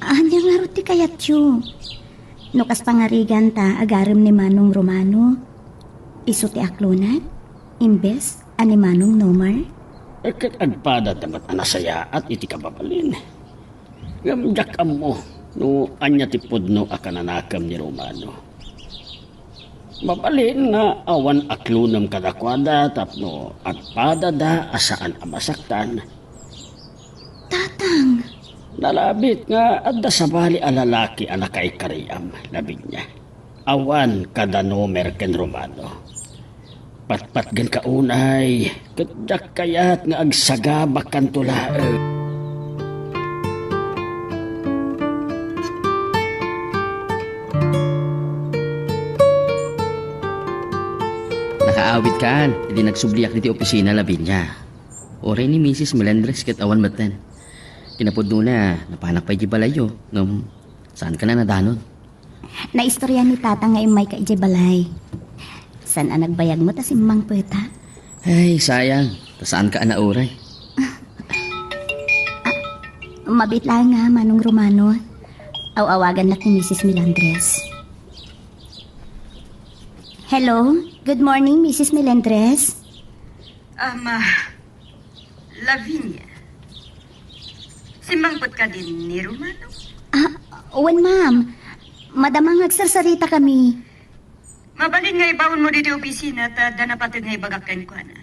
anya nga ro ti kayat yu. No kas pangarigan ta agaram ni Manong Romano. Iso ti aklonat, imbes ani Manong Nomar. Ket agpada tamat anasaya at iti kababalin. Ngamjak mo no anya ti pudno akananakam ni Romano. Mabalin nga awan aklunam kadakwada tapno agpada da asaan amasaktan. Tatang, Nalabit nga adda sa bali alalaki anakay kariyam labig niya. Awan kada Nomer ken Romano. Patpat gan kaunay, kadyak kayat nga agsagabak kan tulaeng. Nakaawit kaan, hindi nagsubliak diti opisina Lavinia. Oray ni Mrs. Melendres ket awan maten. Kinapudno na, napanak pa iti balayo. Saan ka na nadanon? naistorya ni tatang nga imay ka ije balay. San ang nagbayag mo tas imang peta? Ay, sayang. Saan ka na oray? Mabit lang nga, Manong Romano. Awawagan na ni Mrs. Melendres. Hello? Good morning, Mrs. Melendres. Lavinia. Simangpot ka din ni Romano? Owen, ma'am. Madamang agsarsarita kami. Mabalin nga ibaon mo dito opisina at danapatid nga ibagakan ko na.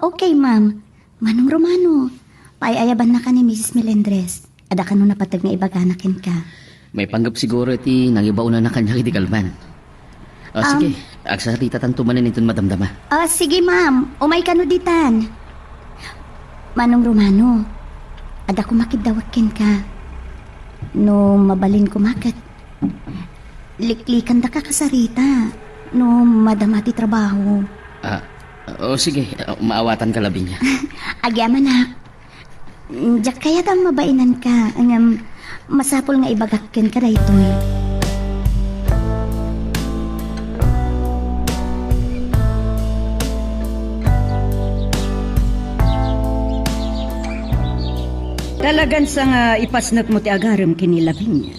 Okay, ma'am. Manong Romano, paiayaban na ka ni Mrs. Melendres. Ada ka nun napatag nga ibaganakin ka. May panggap siguro iti nangibaw na kanya iti kalman. Sige, agsarita tantumanan itong madamdama. Sige, ma'am. Umay ka no ditan. Manong Romano, ada ko makidawakin ka. No mabalin kumakat. Liklikan da ka kasarita. No madamati trabaho. Sige, maawatan ka Lavinia. Agyaman ha. Diyak kaya tang mabainan ka. Ang masapol nga ibagakin ka dahito eh. Talagan sa nga ipasnak mo ti agaram kini Lavinia.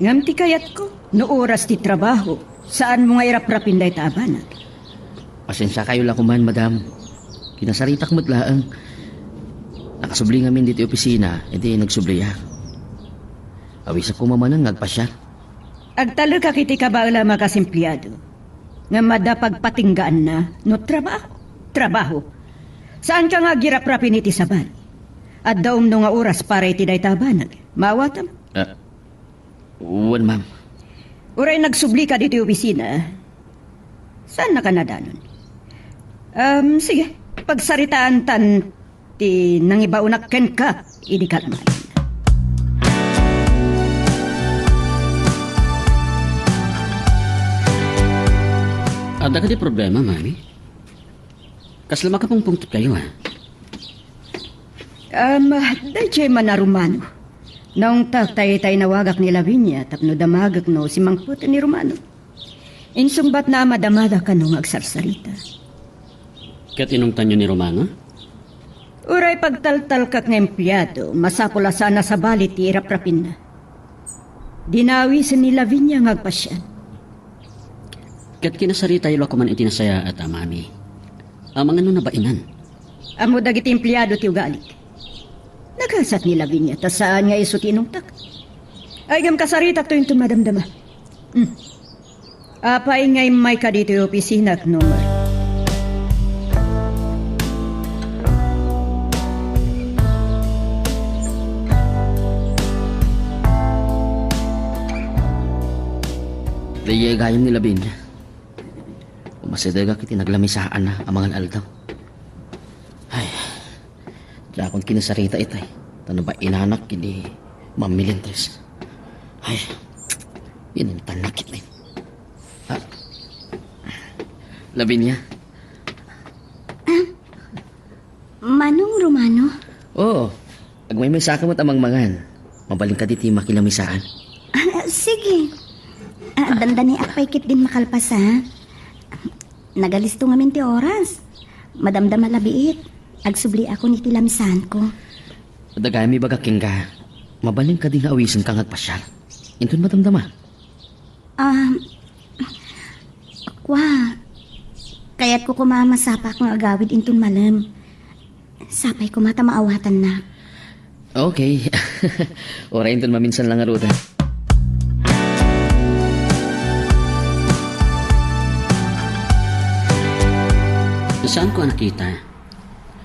Ngam ti kayat ko, no oras ti trabaho, saan mo nga iraprapin day taabanag. Pasensya kayo lang kuman, madam. Kinasaritak mo't laang. Nakasubli ngamin dito opisina, edi nagsubliya. Awisa ko mamanan, nagpasya. Agtalo ka kiti kabala makasimpliyado. Nga madapagpatinggaan na, no trabaho. Saan ka nga giraprapin iti saban? At daom no nga oras para iti day tabanag. Mawatam? Uwan, ma'am. Uray nagsubli ka dito opisina. Saan na ka nadanon? Sige. Pagsaritaan tan ti nangibaunak ken ka, idi kalman. Ada ka di problema, mami? Kaslama ka pong pungtot kayo, ha? Dayjay Romano. Naong tayo nawagak ni Lavinia, tapno damagak no si Mangput ni Romano. Insumbat na madamada ka nung agsarsarita. Kat inong tanyo ni Romano? Uray pagtaltal kak ng empleyado, masapula sana sa balit iraprapin na. Dinawi sa ni Lavinia ngagpasyan. Kat kinasarita ilo ako man itinasaya at mami. Ang mga no nabainan. Amo dagiti empleyado ti ugali. Nagasat ni Lavinia, ta saan nga iso tinungtak. Ay gam kasaritak to yung tumadamdama. Apay ngay may ka dito yung opisina at numero. Daya gayam ni Labin. Umasadaga kiti naglamisaan na ang mga aldaw. Ay, diya akong kinasarita itay. Tano ba inanak kini Ma'am Melendres. Ay, inintan na kita. Ha? Lavinia? Manong Romano? Oo, agmay saka mo't amang mangan. Mabaling ka diti makilamisaan. Sige. Dandani apay kit din makalpas ha. Nagalisto nga minti oras. Madamdam malabiit. Agsubli ako ni tilamisan ko. Dagay mi baga king ka. Mabaling ka din nga awisin kang agpasyal. Intun madamdama. Kwa. Kaya't ko kumamasapak ng agawid intun malam. Sapay ko mata maawatan na. Okay. Oray intun maminsan lang aruta. Saan ko nakita?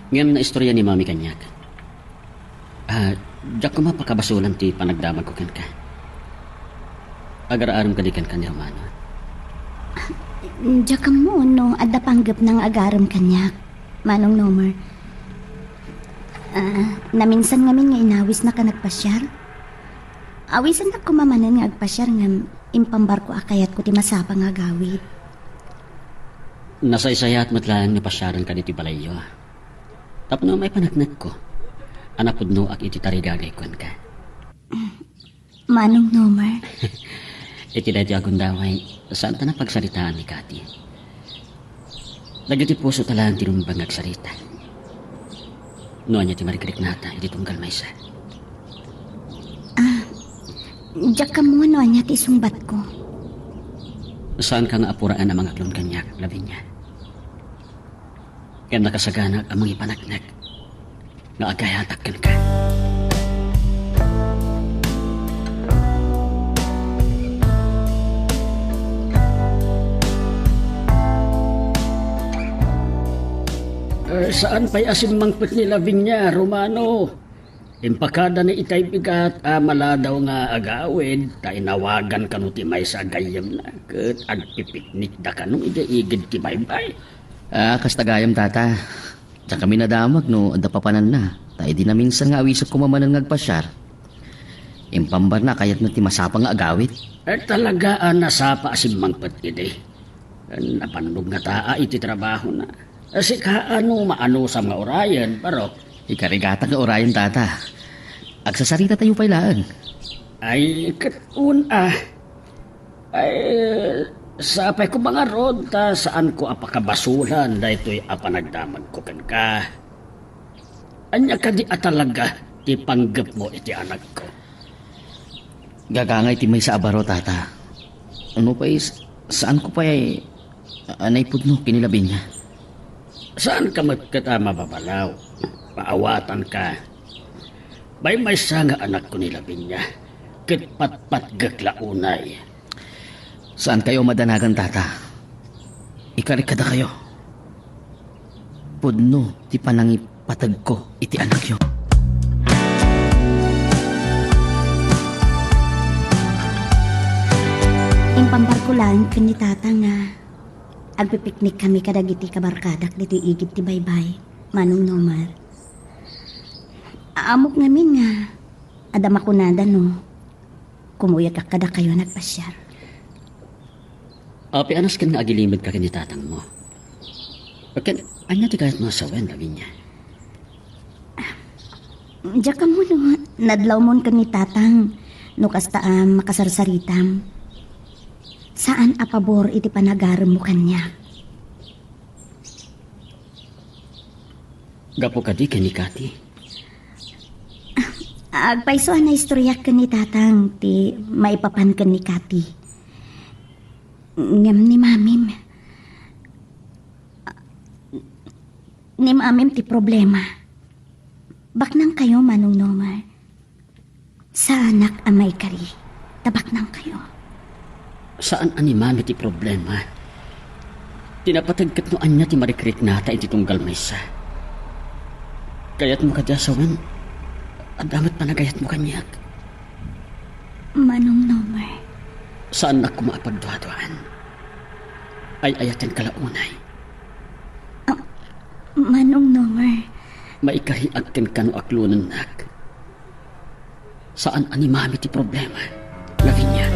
Ngayon na istorya ni Mami Kanyak. Diyak ko mapakabasulan ti panagdamag ko kan ka. Agar-aram ka di kan ni Romano. Diyak ka mo no adda panggap ng agaram kanyak. Manong Nomer. Naminsan ngamin nga inawis na ka nagpasyar. Awisan na kumamanan nga agpasyar nga impambar ko akayat ko ti masapa nga gawid. Nasaysaya at matlaan nga pasyaran ka dito balayo. Tapno may panagnak ko. Anak pudno ak iti tarigagay kon ka. Manong Nomer. Iti dati agundaway, saan ta na pagsalitaan ni Kati? Dagiti puso talaan tinumbang agsarita. Noon niya ti marikrik nata, iti tunggal may sa. Diyak ka mo no anya ti sumbat ko. Saan ka nga apuraan ang mga klon kanyak, Lavinia? Kaya nakasagana ang mga ipanagnak nga agayatak ka. Saan pa'y asin mangpit ni Lavinia, Romano? Impakada ni itay bigat, maladaw nga agawid, tay nawagan kanu ti may sa gayam na, kat agpipiknik da kanu igaigid ti baybay. Kastagayam tata. Diyan kami nadamag no, ada papanan na. Tayo di na minsan nga awisap kumamanan ng agpasyar. Impambar na kayat na ti masapa nga agawid. Talaga nasapa asin mangpit ide. Napanlog nga taa iti trabaho na. Asi kaano maano sa mga orayan, pero Ikarigata nga orayan tata. Agsasarita tayo pailaan. ay katun ay sapay ko mga rod ta saan ko apakabasulan da ito'y apanagdamag ko kan ka. Anya ka di talaga ti panggap mo iti anak ko. Gagangay ti may sa abaro tata. Ano pa saan ko pa anay pudno kinilabin niya. Saan ka magkatama babalaw? Paawatan ka. May sanga anak ko nila binya. Kitpat-pat gaglaunay. Saan kayo madanagan tata? Ikarikada kayo. Pudno ti panangipatag ko iti anak yo. Impambar ko lang kani tata nga agpipiknik kami kadagiti kabarkadak dito igid ti baybay. Manong Nomer. Amok ngamin nga adama ko nada no. Kumuyag kada kayo nagpasyar. Pianas ka nga agilimid ka kanitatang mo. Pagkan, anya ti kahit mo asawan, Lavinia? Diyak ka mo no. Nadlaw mo kanitatang no kasta makasarsaritam. Saan apabor iti panagaram mo kanya? Gapo ka di kanikati. Agpaiso na istorya ka ni tatang ti maipapan ka ni Kati. Ngam ni mamim. Ni mamim ti problema. Baknang kayo, Manong Nomar. Sa anak amay kari, tabaknang kayo. Saan ani mami ti problema? Tinapatagkat no anya ti marikrik nata iti tunggal maysa. Kayat mo kadya sawen, adamat panagayat mo kanyak. Manong Nomar, Saan ako maapagduhaduhan? Ay ayatin kalaunay. Manong Nomar, Maikahiag ken kano aklunan nak. Saan ani mami ti problema? Lavinia.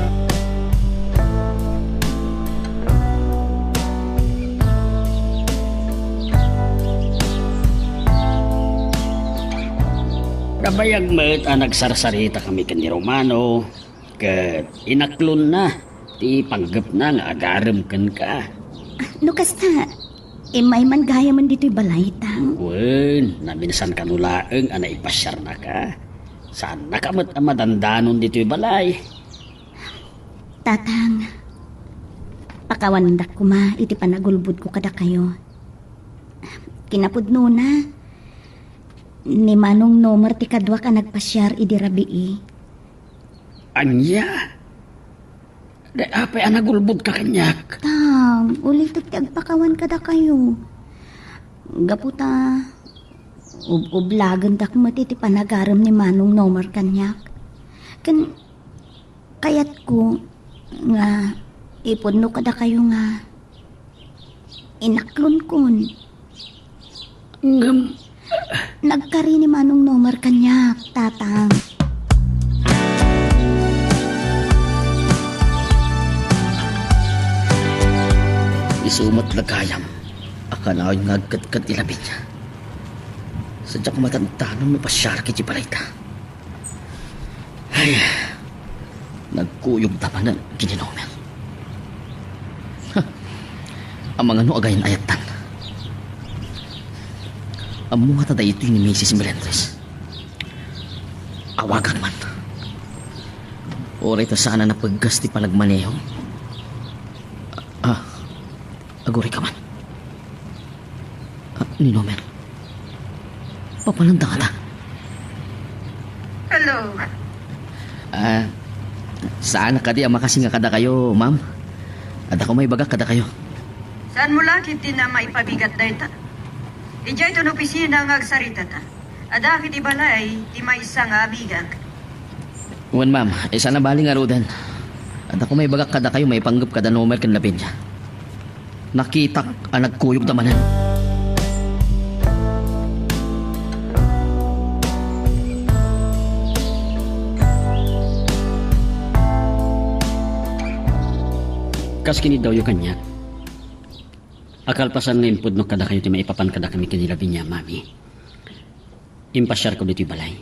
Kabayag met nagsarsarita kami ken ni Romano. Ket inaklon na. Ti panggap na nga agarem ken ka. Lukas na, may man gaya man dito'y balay tang. Wen, naminasan kanulaeng ana ipasyar na ka. Saan nakamat ang madandanon dito'y balay? Tatang, pakawandak ko ma, iti panagulbud ko kada kayo. Kinapudno na, ni Manong Nomar ti kadwa ka nagpasyar idi rabii. Anya? Di apay anagulbud ka kanyak. Tang, ulit ti agpakawan kada kayo. Gaputa, ublagan dak mati ti panagaram ni Manong Nomar kanyak. Kayat ko, nga, ipodno kada kayo nga, inaklon kon. Ngam, Nagkari ni Manong Nomar kanyak, tatang. isumat lagayam. Akanaw yung ngagkat-kat ilabit niya. Sadya ko matantanon may pasyar kiti palayta. Ay, nagkuyog tapanan gininomen. Ang mga no agayan ayatan. Ang mga tada ito ni Mrs. Melendres. Awagan man. Oray ta sana na paggas ti panagmaneho. Aguri ka man. Ninomer. Papalanda ka ta. Hello. Saan ka di makasi nga kada kayo, ma'am? At ako may bagak kada kayo. Saan mo lang kiti na maipabigat na ita? Ijay ito opisina nga agsarita ta. Adaki di balay, di may isang abigak. Wan, ma'am. Sana baling nga rodan. At ako may bagak kada kayo, may panggap kada nomer kan lapin niya. Nakita ang nagkuyog damanan. Kas kini daw yung kanya. Akal pasan na impod no kada kayo ti maipapan kada kami kinilabi niya, mami. Impasyar ko dito balay.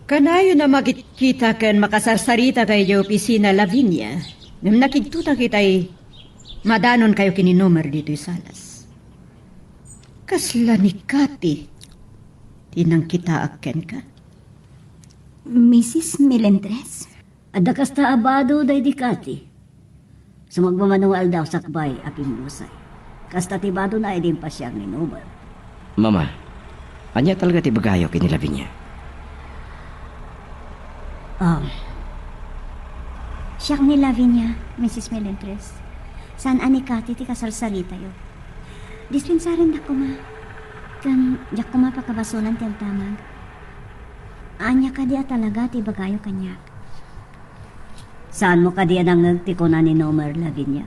Kanayo na magkita ken makasarsarita kayo opisina Lavinia. Nung nakikita kita'y madanon kayo kininomer dito salas. Kasla ni Kati. Tinang kita aken ka. Mrs. Melendres? Ada kasta abado day di Kati. Sumagmamanual daw sakbay aping musay. Kasta tibado na ay din pa siyang ninubar. Mama, anya talaga ti bagayo kinilabi niya. Siyang nilabi niya, Mrs. Melendres. Saan ani Kati ti kasalsalita yo. Dispensarin na ko ma. Kan yak ko mapakabasunan ti tamag. Anya ka diya talaga ti bagayo kanyak. Saan mo ka diyan ang nagtiko na ni Nomer Lavinia?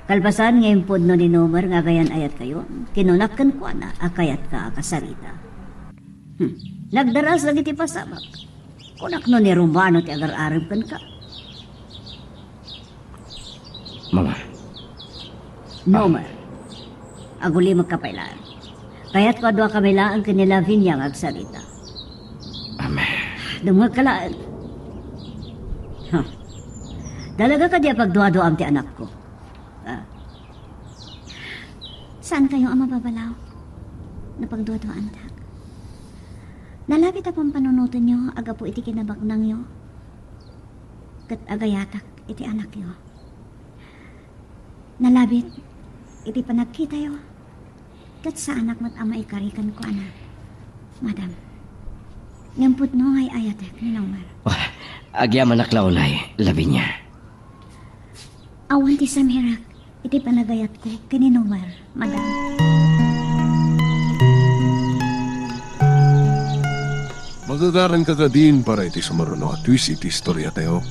Kalpasan ngayon po no ni Nomer nga gayan ayat kayo. Kinunakkan ko na akayat ka akasarita. Nagdaras lagi ti pasabak. Kunak no ni Romano ti agar-arab kan ka. Mama. Nomer, aguli magkapailaan. Kaya't ko adwa kamilaan kanila Lavinia ang agsalita. Amen. Dumag kalaan. Dalaga ka diya pagduwa-duwa ti anak ko. Saan kayong ama babalaw? Napagduwa-duwaan tak. Nalapit apang panunutan nyo, aga po iti kinabaknang nyo. Kat agayatak iti anak nyo. Nalabit iti panagkita yo. Kat sa anak mo't ama ikarikan ko, anak. Madam, ngampot no ay ayatek ni Nomar. Wah, agyaman naklaunay, Lavinia. Awan ti Samirak, iti panagayat ko kini Nomar, madam. Magagaran kagadin para iti sumaruno at twist iti istorya tayo.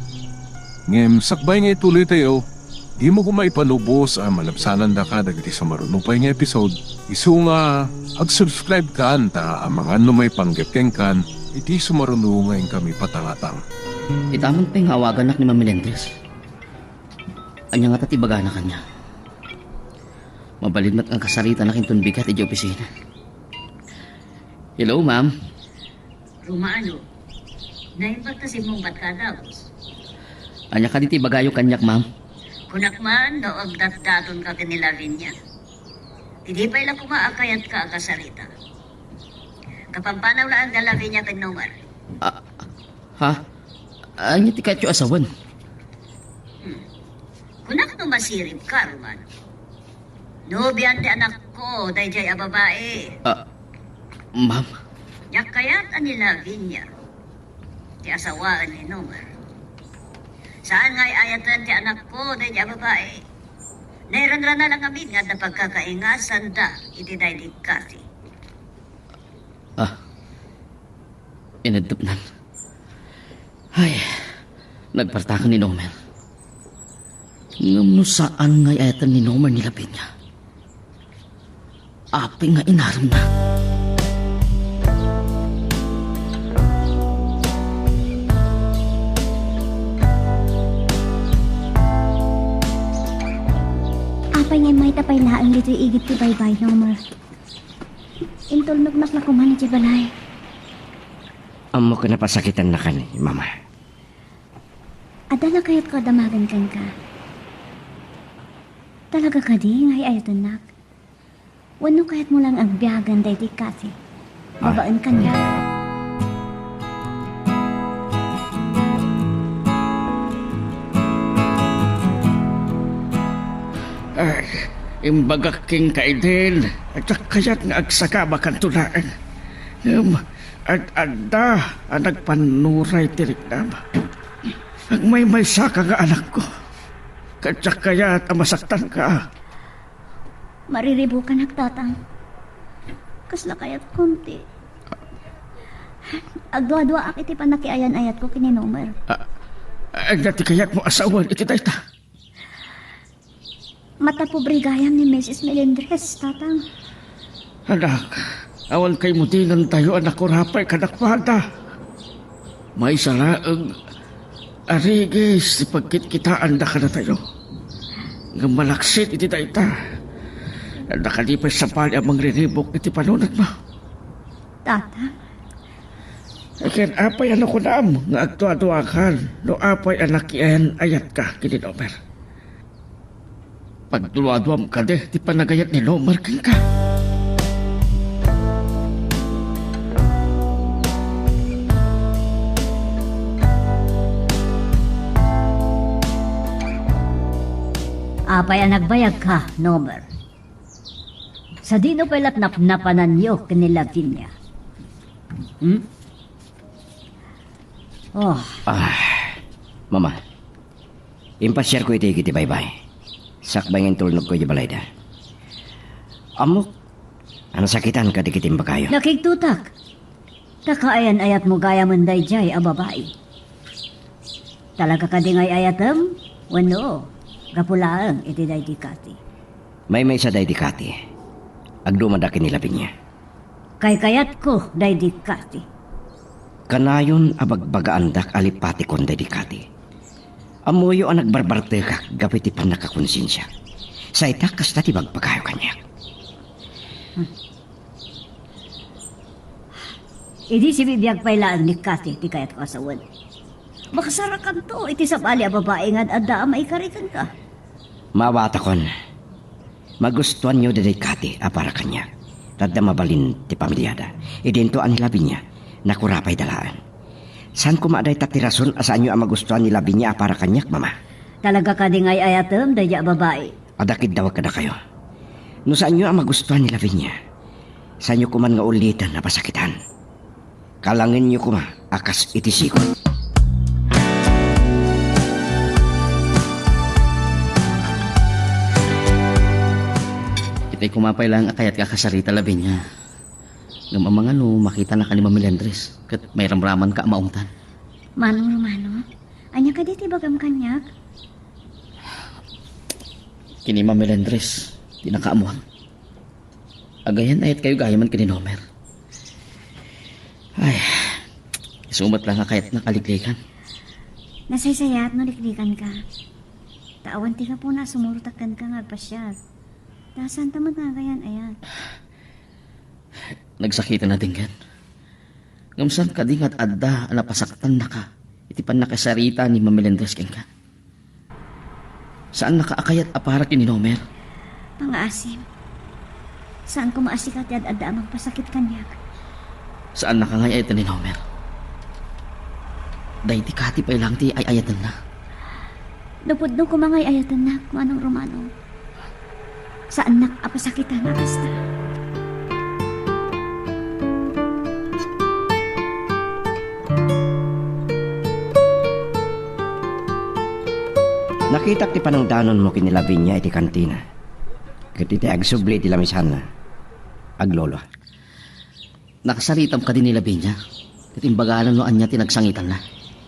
Ngem sakbay nga ituloy tayo, di mo kumay panubos ang malapsanan da ka dagiti sumaruno pa nga episode. Isu nga ag-subscribe ka ta ang mga numay panggepkeng kan iti sumaruno ngayon kami patangatang. Itamon pa yung hawagan nak ni Ma'am Melendres. Anya nga tatibaga na kanya. Mabalid mat ang kasarita na kintun bigat iti opisina. Hello, ma'am. Rumano, naimbag kasi mong ba't ka daw? Anya ka diti bagayo kanyak, ma'am. Kunak man, noog datdaton ka kanila Lavinia. Hindi pa ilang kumaakayat ka kasarita. Kapampanaw na ang Lavinia kay Nomar. Ha? Anya ti katyo asawan. Kunak no masirip ka, Romano. Nobiyan ti anak ko, dahil jay a babae. Ma'am. Yak kayat ani Lavinia. Ti asawaan ni Nomar. Saan nga'y ayatan ti anak ko, dahil jay a babae. Nairanran na lang amin nga na pagkakaingasan da, iti dahil kasi. Inadap nan. Ay, nagpartakan ni Nomer. Ngam no saan nga'y ayatan ni Nomer ni Lavinia. Api nga inaram na. Apay nga may tapay laang dito igit ti baybay, Nomar. Intulnog na kuman iti balay. Amo ka napasakitan na kan, mama. Adala kayat ko damagan kan ka. Talaga ka di, ngay ayatan nak. Wano kayat mo lang ang biyagan day di kasi. Babaan ka niya. Ay, imbagak king kaidin. At kayat nga agsakaba kan tulaan. Ad-adda ang nagpanuray tiriknam. Ang may saka nga anak ko. Kadyak kayat ang masaktan ka. Mariribo ka nagtatang. Kasla kayat kunti. Agdwa-dwa ak iti panakiayan ayat ko kini Nomar. Ang nati kayat mo asawan iti dayta. Mata po brigayam ni Mrs. Melendres, tatang. Anak, awan kay mutinan tayo anak ko rapay kadakpada. May salaang arigis ti pagkitkitaan da ka na tayo. Nga malaksit iti dayta. Nakalipay sa pali ang mangrinibok iti panunat mo. Tata? Akin apay ano ko naam nga agtuaduakan no apay anak iyan ayat ka kini Nomer. Pagtuluaduam ka de ti panagayat ni Nomer king ka. Apay ang nagbayag ka, Nomer. Sa dino pa'y napnapanan niyo kanila Lavinia. Oh, Mama, impasyar ko iti iti baybay. Sakbay ng tulnog ko iti balayda. Amok, ano sakitan ka dikitim ba kayo? nakigtutak. Kakaayan ayat mo gaya manday jay a babae. Talaga ka dingay ayatem? Wano, kapulaang iti day di kati. May sa daydikati. Agdumadakin nila pinya. Kay kayat ko day di kati. Kanayon abagbagandak alipati kon daydikati. Amuyo ang nagbarbarte ka gapiti pa nakakonsensya. Sa itak kasta ti bagpagayo kanya. Idi si bibiyag pailaan ni kati ti kayat ko asawan. Makasarakan to iti sa bali a babae nga adda maikarikan ka. Mawata kon. Magustuhan niyo dedikati para kanya. Tadda mabalin ti pamilyada. Idinto ang labi niya na kurapay dalaan. San kumaday tatirason asaan niyo ang magustuhan ni labi niya para kanyak, mama? Talaga ka dingay ayatem daya babae. Adakid daw kada kayo. No saan nyo ang magustuhan ni Lavinia? Saan nyo kuman nga ulitan na pasakitan? Kalangin nyo kuma akas itisikon. Itay kumapay lang akayat kakasarita Lavinia. Ngam ang mga no, makita na ka ni Mamilendres. Kat may ramraman ka maungtan. Manong Romano, anya ka diti bagam kanyak? Kini Mamilendres, di nakaamuhan. Agayan ayat kayo gayaman kini Nomer. Ay, isumat lang akayat nakaliklikan. Nasaysayat no liklikan ka. Taawan ti ka po na sumurutakan ka nga pasyal. Dasan tamad nga gayan ayan. Nagsakitan na dinggan. Ngamsan ka dingat adda napasaktan na ka. Itipan nakasarita ni Mamilendres ken ka. Saan nakaakayat aparat ni Nomer? Pangaasim. Saan ko maasikat yad adda magpasakit kanyak? Saan nakangayat ni Nomer? Dahil ti kati pa ilang ti ay ayatan na. Dupod no kumangay ayatan na, Manong Romano. Saan nakapasakitan na basta? Nakita ti panangdanon mo kini Lavinia iti kantina. Ket iti agsubli ti lamisan na. Aglolo. Nakasaritam ka din ni Lavinia. Katimbagalan no anya tinagsangitan na.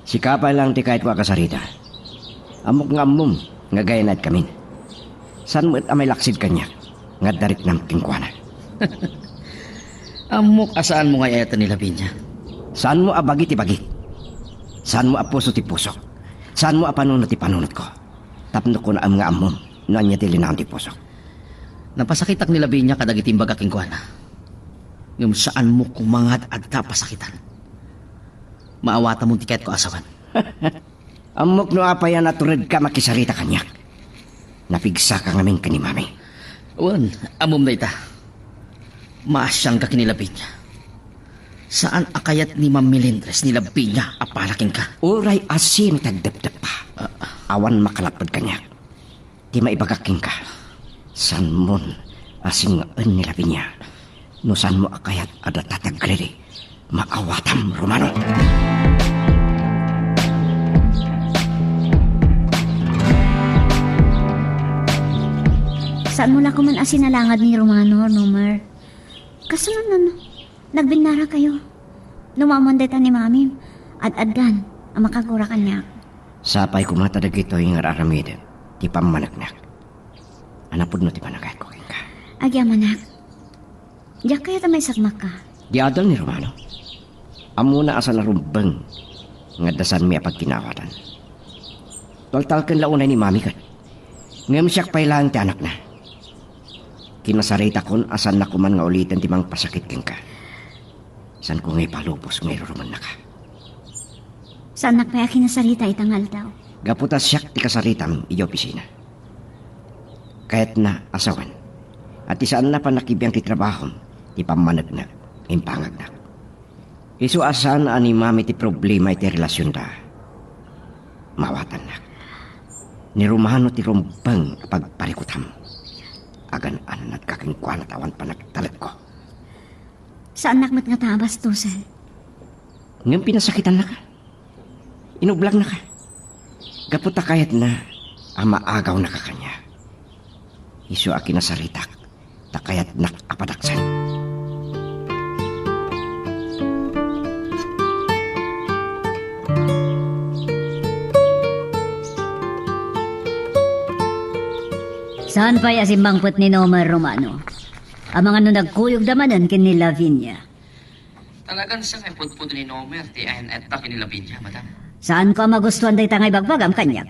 Sikapay lang ti kahit wakasarita. Amok nga amom, nga gayanad kamin. San mo amay laksid kanya, nga darit ng tingkwana. Amok asaan mo nga ayatan ni Lavinia? Saan mo abagi ti bagit? Saan mo apuso ti pusok? Saan mo apanunot ti panunot ko? Tapno ko na am nga amom, no anya ti linaon ti pusok. Napasakitak ni Lavinia kadag itimbag aking kuana. Ngam saan mo kumangad at pasakitan? Maawata mo tiket ko asawan. Amok no apaya natured ka makisarita kanyak. Napigsa ka ngamin ka ni mami. Wan, amom na ita. Maasyang ka kinilabin niya. Saan akayat ni Mamilendres ni Lavinia apalaking ka? Uray asim tagdepdep pa. Awan makalapad kanyak. Di maibagaking ka. San mon asing ngaon ni Lavinia. No san mo akayat ada tatagrede. Maawatam Romano. Saan mo ko man asinalangad ni Romano, Nomer? Kasunod na, nagbinara kayo. Numamandeta ni Mami, ad-adgan, ang makagura kanyak. Sapay kumatadag ito yung araramidin, di pa managnak. Anapod no ti panagay ko ka. Agya manak, diyak kaya tamay sagmak ka. Di adol ni Romano. Amuna asa narumbang, nga dasan mi apag kinawatan. Toltalkan launay ni Mami ka. Ngam siyak pailang ti anak na. Kinasarita kon asan na kuman nga ulitin ti mang pasakit ken ka. San ko ngay palupos ngay ruman na ka. Saan nakpaya kinasarita itangal daw? Gaputas siyak ti kasaritam iyo opisina. Kahit na asawan. At isaan na pa nakibiyang ti trabahom ti pamanagnak, impangagnak. Isu asan ani Mami ti problema iti relasyon da. Mawatan na. Ni Romano ti rumbang pagparikutam. Agan-an at kakingkwan at awan pa nagtalit ko. Saan nakmat nga tabas, Tusel? Ngayon pinasakitan na ka. Inublang na ka. Gaputa kayat na ang maagaw na ka kanya. Isu aki na saritak, takayat nakapadaksan. Saan pa yasimbangpot ni Nomer Romano? Ang mga no nagkuyog damanan kin ni Lavinia. Talagang sa kay pudpud ni Nomer, ti ayan at taki ni Lavinia, madam. Saan ko magustuhan day tangay bagbagam kanyak?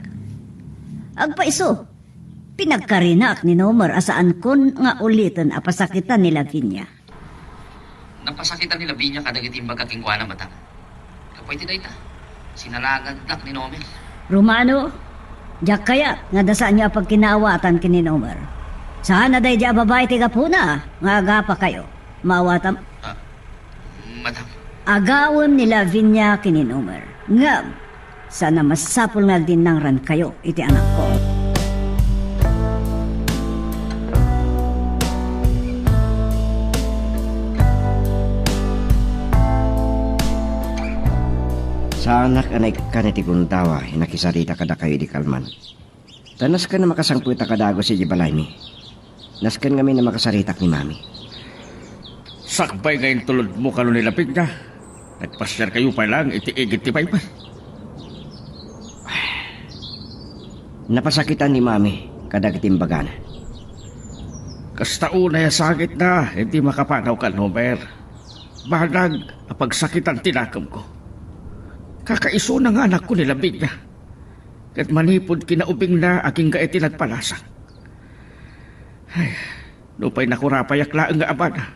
Agpaiso, pinagkarinak ni Nomer asaan kun nga ulitin apasakitan ni Lavinia. Napasakitan ni Lavinia kadag itimbag aking kuana, madam. Kapoy ti dayta, sinalagan dak ni Nomer. Romano, diyak kaya nga dasaan niya pag kinaawatan kin ni Nomer. Saan na day diya babae tiga puna, nga aga pa kayo. Maawatam, Madam. agawin ni Lavinia kin ni Nomer. Ngam, sana masapul nga din nang ran kayo iti anak ko. Anak anay ka na tikuntawa, nakisarita ka na kayo di kalman. Tanas ka na makasangputa ka dago si Jibalay mi. Naskan kami na makasaritak ni Mami. Sakbay ngayon tulad mo kano nilapit na. Nagpasyar kayo pa lang, iti-igit tibay pa. Napasakitan ni Mami, kadagitimbagana. Kasta una ya sakit na, hindi makapanaw ka, Nomer. Balag, apagsakitan tinakam ko. Kakaiso na nga anak ko nilabig na. Kat manipod kinaubing na aking gaiti nagpalasang. Ay, lupay nakurapayak laang nga abana.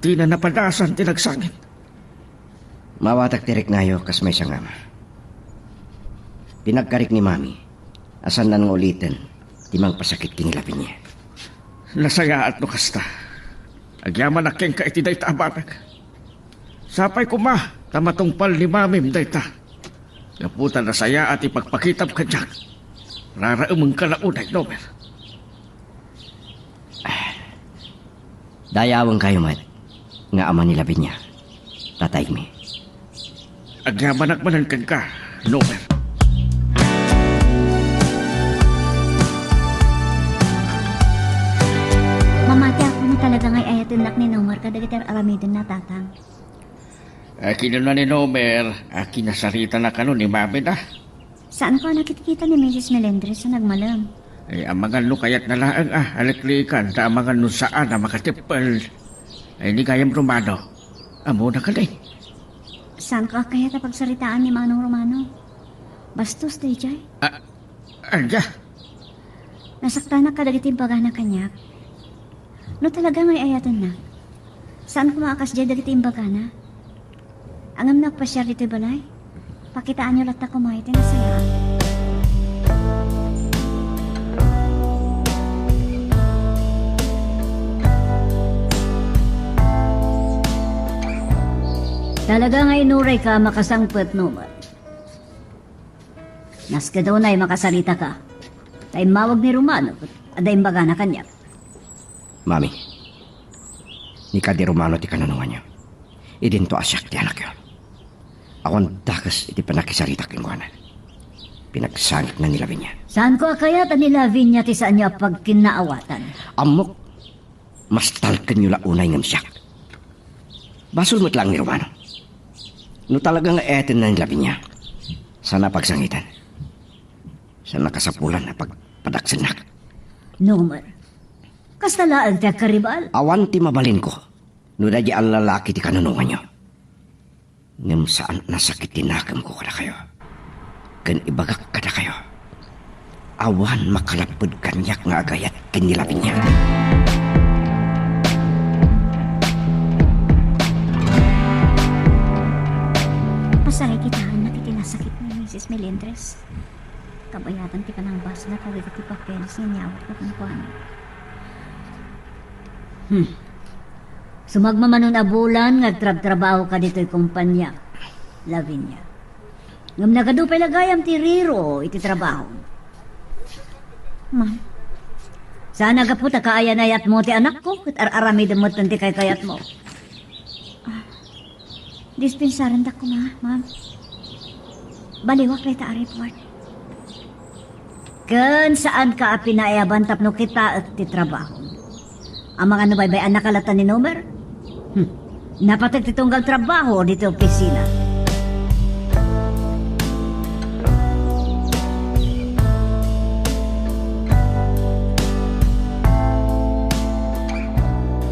Di na napadasan tinagsangit. Mawatak tirik nayo kas may sangama. Pinagkarik ni Mami, asan na nang ulitin, timang pasakit kinilapin niya. Nasaya at no kasta. Agyaman na keng kaiti day taabanag. Sapay ko ma, tamatungpal ni Mamim day ta. Gaputan na saya at ipagpakitab ka dyan. Raraamang ka na unay, Nomer. Dayawang kayo, Mat, nga ama nilapin niya. Tatay mi. Agyaman akmanan kang ka, Nomer. Mamati ako na talaga ngay ayatin nak ni Nomar kadagiter aramidin na tatang. Akin na ni Nomer, akin na sarita na kano ni Mami na. Saan ko nakikita ni Mrs. Melendres sa nagmalam? Ay, amangan no kayat na laang aliklikan, ta amangan no saan na makatipal. Ay, ni kayam Romano. Amo na ka day. Saan ka kaya tapagsaritaan ni Manong Romano? Bastos, Dayjay. Anya, Nasaktan na kadagiti baga na kanyak. No talaga ngay ayatan na. Saan ko maakas dyan dagiti imbaga na? Angam nagpasyar dito balay. Pakitaan nyo lahat na kumaiti na saya. Talaga nga inuray ka makasangpet Nomar. Naska daw na makasarita ka. Tay mawag ni Romano at ay imbaga na kanyak. Mami, ni ka di Romano ti kananungan niyo. Idinto asyak ti anak yun. Akong dakas iti panakisarita kinguanan. Pinagsangit na nilabin niya. Saan ko kaya tanilavin niya ti saan niya pag kinaawatan? Amok, mas talkan nyo launay ng siyak. Basol mo't lang ni Romano. No talagang etin na nilabin niya. Sana pagsangitan. Sana kasapulan na pagpadaksanak. Nomar, kastalaan ti karibal. Awan ti mabalin ko. No da di ang lalaki ti kanunungan nyo. Ngam saan nasakit tinakam ko kada kayo. Kan ibagak kada kayo. Awan makalapod kanyak nga agayat kinilapin niya. Pasakay kitahan na titinasakit ni Mrs. Melendres. Kabayatan ti kanang bas na kawit ti papeles nga niyawat na kung Sumagmamanon abulan, nagtrab-trabaho ka dito'y kumpanya. Lavinia. Ngam nagadupay lagayam ti Riro, iti trabaho. Ma'am, sana gaputa kaayanayat mo ti anak ko, at ar-aramid mo ti kay kayat mo. Dispensaran da ko, ma'am. Baliwak kay ta report. Kan saan ka pinaayaban tapno kita at ti trabaho. Ang mga nabaybay nakalatan ni Nomer? Napatag titunggal trabaho dito opisina.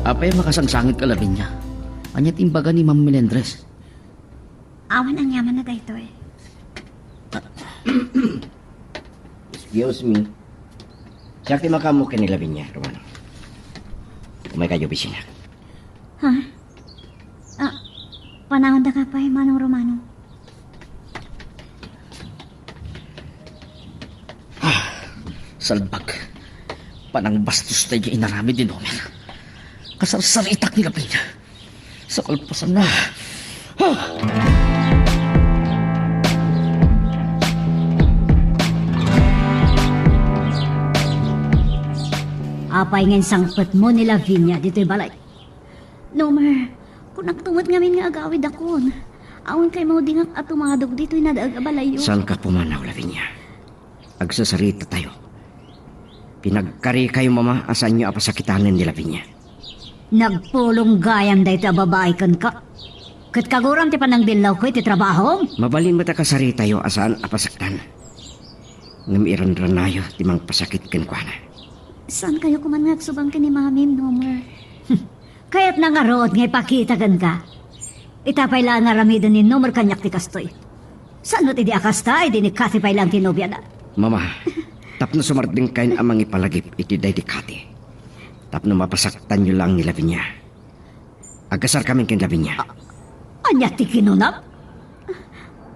Apay makasangsangit ka labin niya. Anya timbaga ni Ma'am Melendres. Awan ang yaman na dahito eh. Excuse me. Siyak ti makamu kinilabin niya, Romano. Umay kayo opisina. Ha? Panahon da ka pa eh, Manong Romano. Salbag. Panang bastos tayo inarami din Nomer. Kasarsaritak nila niya. Sa kalpasan na. Apay ngayon sangpet mo ni Lavinia dito'y balay. Nomer, kung nagtungod ngamin nga agawid akon, Awan kay mo dingak at tumadog dito'y nadaag abalayo. Saan ka pumanaw, Lavinia? Agsasarita tayo. Pinagkari kayo, mama, asan nyo apasakitanan ni Lavinia. Nagpulong gayam dahi ta babae kan ka. Kat kaguram ti panang dilaw ko iti trabaho. Mabalin mo ta kasari tayo asaan apasaktan. Ngamiran nayo timang pasakit kan kwa na. Saan kayo kuman nga subang kini mami, Nomer? Kaya't nangarood ngay pakita kan ka. Itapay lang nga ramidan ni Nomer kanyak ti kastoy. Saan mo ti di akasta, di ni Kathy pay lang tinobya na. Mama, tapno sumarding kain amang ipalagip iti day di Kathy. Tapno mapasaktan nyo lang ni Lavinia. Agasar kami kin Lavinia. Anya ti kinunap?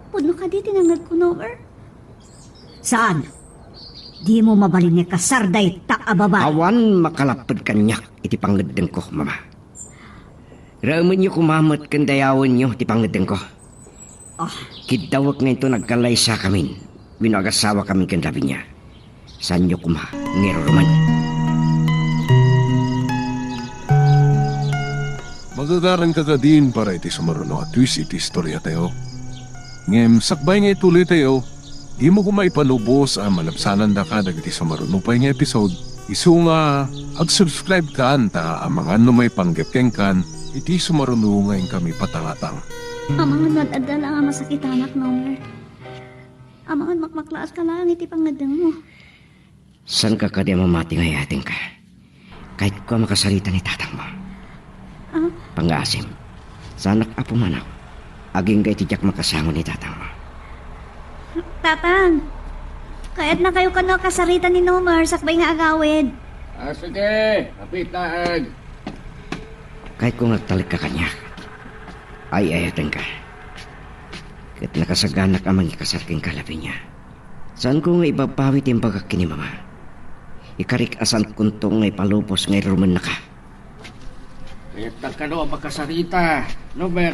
Puno ka di tinangag ko, Nomer. Saan? Di mo mabalin ni kasarday ta ababa. Awan makalapad kanyak iti pangadeng ko, mama. Raman nyo kumamot kan dayawan nyo iti pangadeng ko. Kidawak nga ito nagkalay sa kamin. Binagasawa kami kan Lavinia. Saan nyo ngero ruman. Magagaran ka din para iti sumaruno at twist iti istorya tayo. Ngem sakbay nga ituloy tayo, di mo kumaipanubos ang malapsanan da ka dagiti sumaruno pa nga episode. Isu nga ag-subscribe ka anta ang mga may panggapkeng kan iti sumaruno ngayon kami patangatang. Amangan nadadala nga masakit anak, Nomer. Amangan makmaklaas ka lang iti pangadang mo. San ka ka di mamati ngayating ka? Kahit ko makasarita ni tatang mo. Pangasim. Sanak apo manaw. Aging kay tijak makasango ni tatang mo. Tatang, kaya't na kayo kano kasarita ni Nomer, sakbay nga agawid. Sige, kapit na Kahit kung nagtalik ka kanya, ay ayatan ka. Kahit nakasaganak ang mga kasarking kalapin niya. Saan ko nga ibabawit yung bagak ni mama? Ikarik asan kuntong ngay palupos ngay ruman na ka. Kaya't ka no makasarita, Nomer.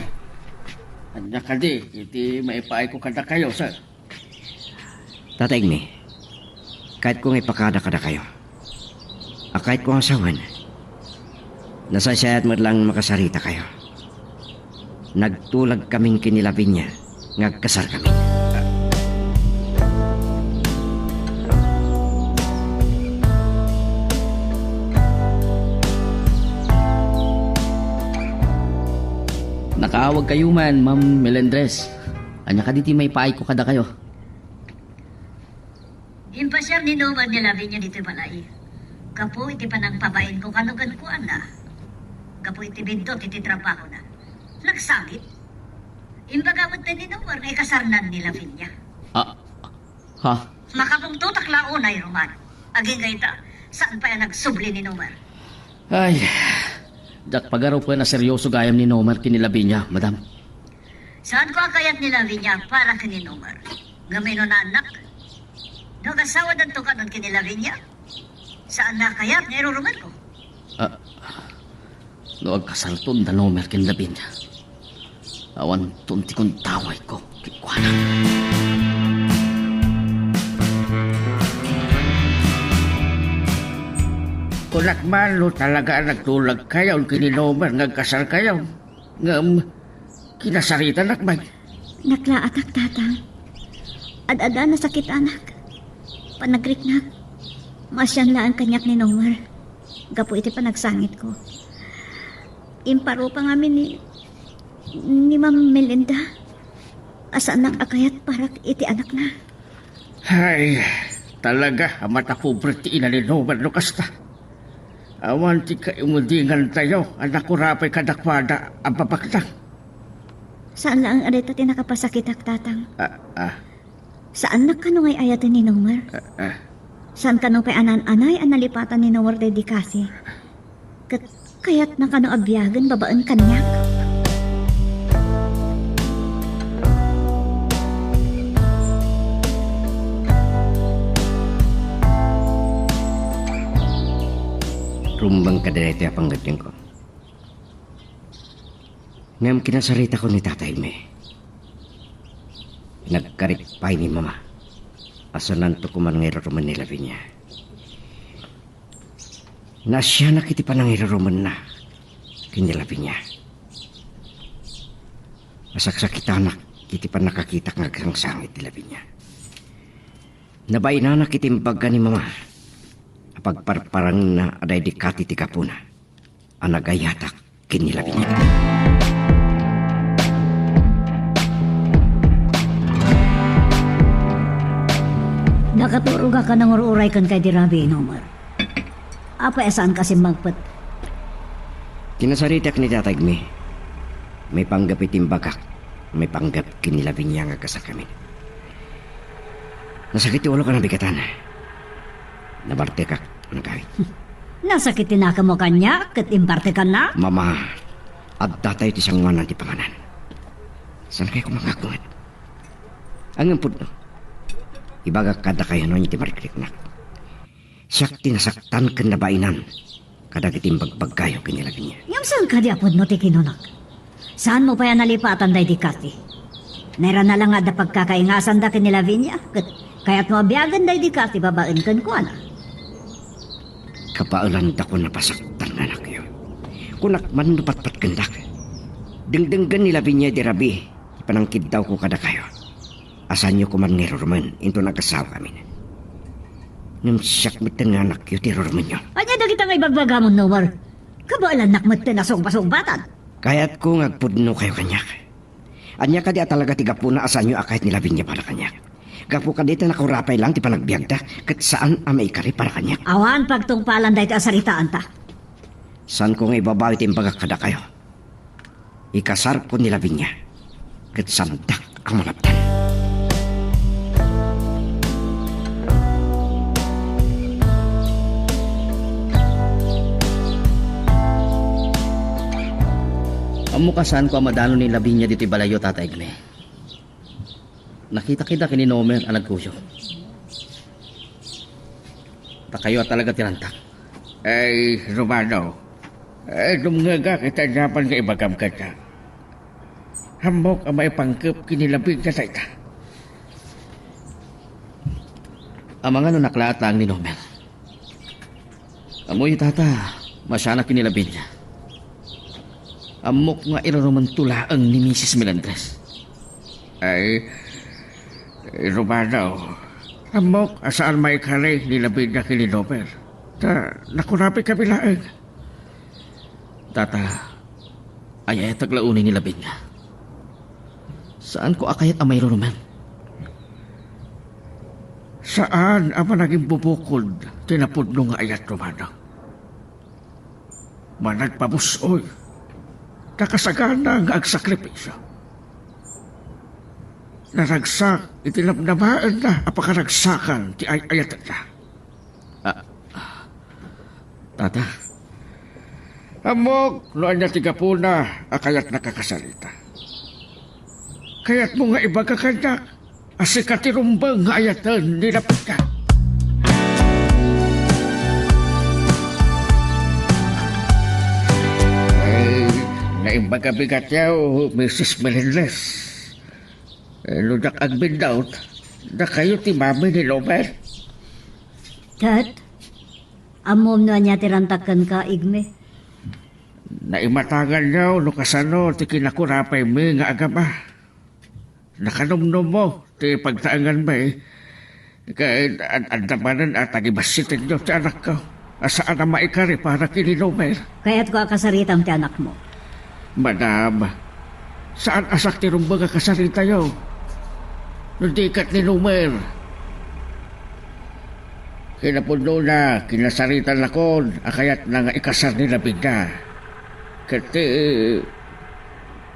Anya ka di, iti maipaay ko kada kayo, sir. Tatay mi, kahit kung ipakada-kada kayo, kahit kung asawan, nasasayat mo lang makasarita kayo. Nagtulag kaming kinilabin niya, ngagkasar kami. Nakaawag kayo man, Ma'am Melendres. Anya ka diti may paay ko kada kayo. Impasyar ni Nomer ni Lavinia dito balay. Kapo iti panang pabain ko kanugan ko na. Kapo iti bindot iti trabaho na. Nagsagit. Imbagamot na ni Nomer ngay kasarnan ni Lavinia. Ha? Makapungtutak launay, Roman. Aging gaita, saan pa yan nagsubli ni Nomer? Ay, dak pagaraw po na seryoso gayam ni Nomer kinilabi niya, madam. Saan ko akayat ni Lavinia para kini Nomer? Gamino na anak. Nagasawa dan to ka nun kini Lavinia? Saan na kayat ngayro Roman ko? No agkasalton da Nomer kinilabi niya. Awan tunti kong taway ko, kikwana. Kunak malo talaga nagtulag kayo, kininomer, ngagkasal kayo. Kinasarita nakbay. Naklaatak, tatang. Ad-ada na sakit anak. Panagriknak. Masyan laan kanyak ni Nomer. Gapo iti panagsangit ko. Imparo pa ngamin ni Ma'am Melinda. Asa anak akayat para iti anak na. Ay, talaga, amata pobre ti ina ni Nomer no kasta. Awan ti ka imudingan tayo, anak ko rapay kadakwada ang papaklang. Saan lang ang arita tinakapasakitak, tatang? Saan na kanong ay ayatan ni Nomer? Saan kanong pa'y anan-anay ang nalipatan ni Nomer dedikasi? Kaya't na kanong abyagan babaan kanyak? Rumbang kadalete apang gadyang ko. Ngayong kinasarita ko ni tatay me. Nagkarikpay ni mama. Asanan to kuman ng iroruman ni Lavinia. Na siya nakitipan ng iroruman na kini Lavinia. Masaksakitanak, iti pa nakakita nga ang sangit ti Lavinia. Nabainanak itimbag ka ni mama. Apagparparang na aday di kati ti kapuna. Anagayatak kini Lavinia. Nakaturo ka ng ururay kan kay Dirabi, Nomar. Apa saan kasi magpat? Kinasaritak ni Tatay Igme. May panggap itimbagak. May panggap kini Lavinia nga kasal kami. Nasakit ti ulo ka ng bigatan. Nabarte ka, ano gawin? Nasakitin na ka mo kanya, kat imparte ka na? Mama, abda tayo ti sangwanan ti panganan. Saan kayo kumangakungat? Ang ampun no. Ibaga kada kayo no ti marikrik-nak. Siyak tinasaktan kan nabainan. Kada kitimbag kayo kinilagin niya. Yung saan ka di apod mo ti kinunak? Saan mo pa yan nalipatan day di kati? Naira na lang nga da pagkakaingasan da kinila Vinya. Kaya't mo abiyagan day di kati babaen kan ko na. Kapaulan da ko napasaktan na anak yun. Kunak man nupatpat kandak. Dengdenggan nila Vinya di Rabi. Ipanangkid daw ko kada kayo. Asan nyo kuman ni Rorman, into nagkasawa kami. Nung siyak mitan nga anak yun, ti Rorman yun. Anya da kita nga ibagbaga mo, Nomar. Kabaalan nakmat na sugba-sugbatan. Kaya't ko ngagpudno kayo kanyak. Anya ka di talaga tigapuna asan nyo akahit nilabin niya para kanyak. Gapo ka dito nakurapay lang ti panagbiagda, kat saan amay kari para kanyak. Awan pagtungpalan dahil asaritaan ta. Saan ko nga ibabawit yung bagakada kayo? Ikasar ko nilabin niya, kat sandak ang malaptan. Amo kasaan ko ang madano ni Lavinia dito balayo, Tatay Igme. Nakita kita kini Nomer ang nagkusyo. Kayo talaga tirantak. Ay, Romano. Ay, dumngaga kita japan ka ibagam ka na. Hamok ang may pangkip kinilabing ka sa ita. Ang mga naklatang ni Nomer. Amoy tata, masyana kinilabing niya. Amok nga iraromantulaang ni Mrs. Melendres. Ay, Romano. Amok, asaan may kare nilabing na kininomer. Nakurapi kami laeng. Tata, ay taglaunin nila niya. Saan ko akayat ang mayroon naman? Saan ang naging bubukod tinapudno nga ayat, Romano? Managpabusoy. Nakasagana nga agsakripisyo. Naragsak, itinapnamaan na apakaragsakan ti ayatan na. Tata, Amok, noan niya tigapuna, akayat nakakasalita. Kaya't mo nga iba ka kanyak, asikatirumbang nga ayatan nilapit ka. Naimbaga bigat yaw, Mrs. Melendres. Ludak ang bindaut, na kayo ti mami ni Lomer. Tat, amom na niya tirantakan ka, Igme. Naimatagan yaw, no kasano, ti kinakurapay mi nga agama. Nakanumnum mo, ti pagtaangan may, kaya andamanan at agibasitin nyo ti anak ko. Asaan na maikari para kini Lomer. Kaya't ko akasaritam ti anak mo. Madam, saan asak ti rumbaga kasarita yaw? Nandikat ni Lomer. Kinapuno na, kinasaritan na kon, akayat na nga ikasar ni Labing na. Kati,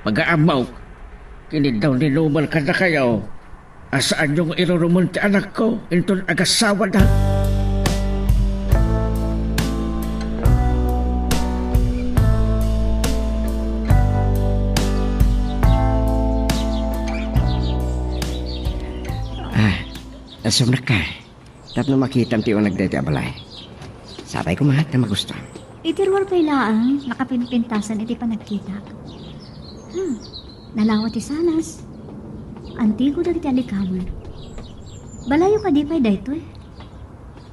mag-aamaw, kinindaw ni Lomer ka na kayo. Asaan yung irurumon ti anak ko, inton agasawa na. Asam na ka. Tapno makitam ti unag dati abalay. Sabay ko mahat na magusto. Itirwal pa ilaang, nakapinpintasan iti panagkita. Nalawat ti sanas. Antigo dagiti alikaman. Balayo ka di pa'y dayto eh.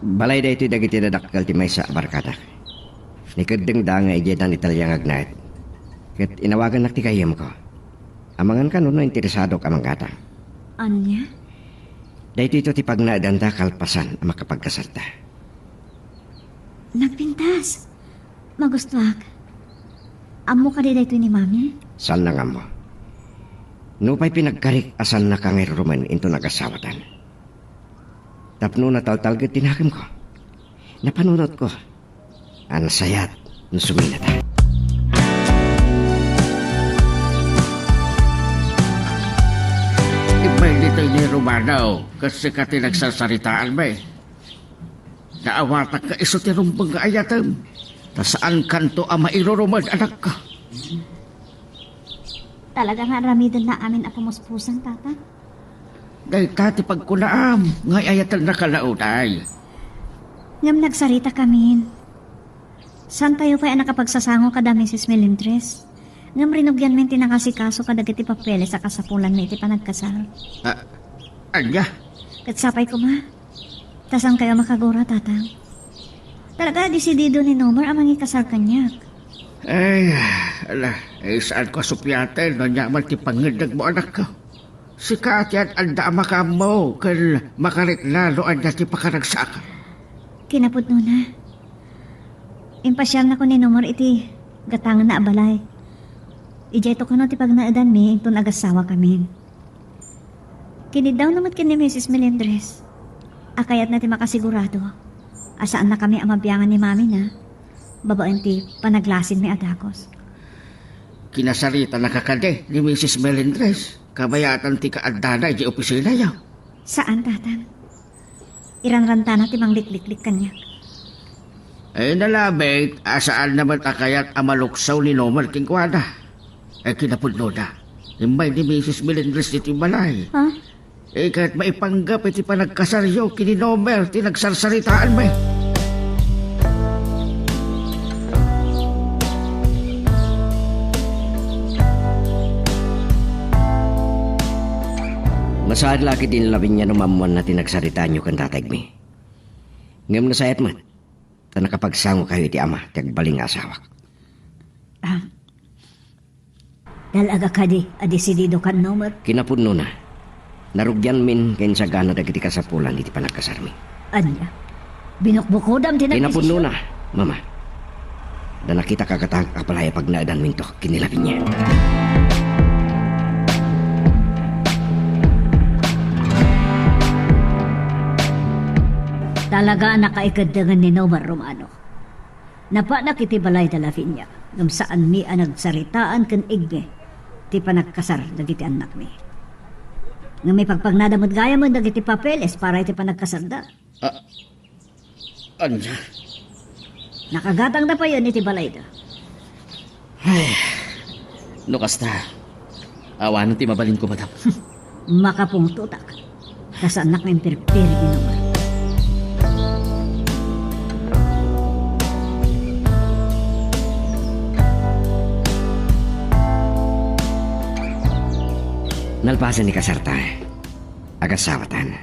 Balay da ito dagiti dadakkel ti may sa barkada. Nikadeng da nga ijetan italyang agnayat. Kat inawagan nak ti kayam ko. Amangan ka no interesado ka manggata. Anya? Dahito ito ti pagnaadanda kalpasan ang makapagkasarta. Nagpintas. Magustuhak. Amo ka di dito ni mami? Saan na nga mo? Nupay pinagkarik asan na kangay Roman into nagasawatan. Tapno na taltalgat tinakim ko. Napanunot ko. Ang sayat na suminata. Ibay dito ni Romano kasi ka tinagsasaritaan ba eh. Naawatak ka iso ti rumbang nga ayatam. Ta saan kanto ang mairurumad anak ka? Talaga nga ramidan na amin apumuspusan, tata. Dahil tati pagkunaam, nga ayatan na kalaunay. Ngam nagsarita kami. San tayo pa nakapagsasango kada Mrs. Melintres? Ngam rinugyan men tinakasikaso kada iti papeles sa kasapulan na iti panagkasal. Anya? Katsapay ko ma. Tasan kayo makagura, tatang? Talaga desidido ni Nomer ang mangikasal kanyak. Ay, saan ko supyaten no nyaman ti pangidag mo anak ko. Si Katyan anda makam mo kan makarit lalo anda ti pakanagsaka. Kinapod na. Impasyal na ko ni Nomer iti gatangan na abalay. Ijay to ko no ti pagnaadan mi ito nagasawa kami. Kinidaw naman kini Mrs. Melendres. Akayat na ti makasigurado. Asaan na kami ang mabiyangan ni mami na. Babaan ti panaglasin mi adakos. Kinasarita na kakade ni Mrs. Melendres. Kabayatan ti kaadana di opisina yaw. Saan, tatang? Iranranta na ti manglikliklik kanya. Ay nalabit, asaan naman akayat amaluksaw ni Nomer Kingkwada. Ay kinapudlo na. Himbay ni Mrs. Melendres di balay. Ha? Kahit maipanggap iti panagkasaryo kini Nomer, tinagsarsaritaan may. Masaad laki din labing niya numamuan na tinagsaritaan nyo kan tatag mi. Ngam nasayat man, ta nakapagsango kayo iti ama, tagbaling asawak. Dalaga ka di, adesidido kan Nomer. Kinapudno na. Narugyan min kain sa gana dagiti kasapulan iti panagkasarmi. Anya? Binukbukodam Kinapudno na, mama. Da nakita kakatang kapalaya pag naadan min to, kinilapin niya. Talaga nakaikadangan ni Nomer Romano. Napanak iti balay da Lavinia, ngam saan mi ang nagsaritaan kan igme, ti panagkasar dagiti anak mi. Ngam may pagpagnadamod gaya mo dagiti papeles para iti panagkasarda. Anya? Nakagatang na pa yun iti balay da. Ay, lukas na. Awanan ti mabalin ko, madam. Makapong tutak. Kasanak ng pirpiri ni Nomer. Nalpasan ni kasarta. Agasawatan.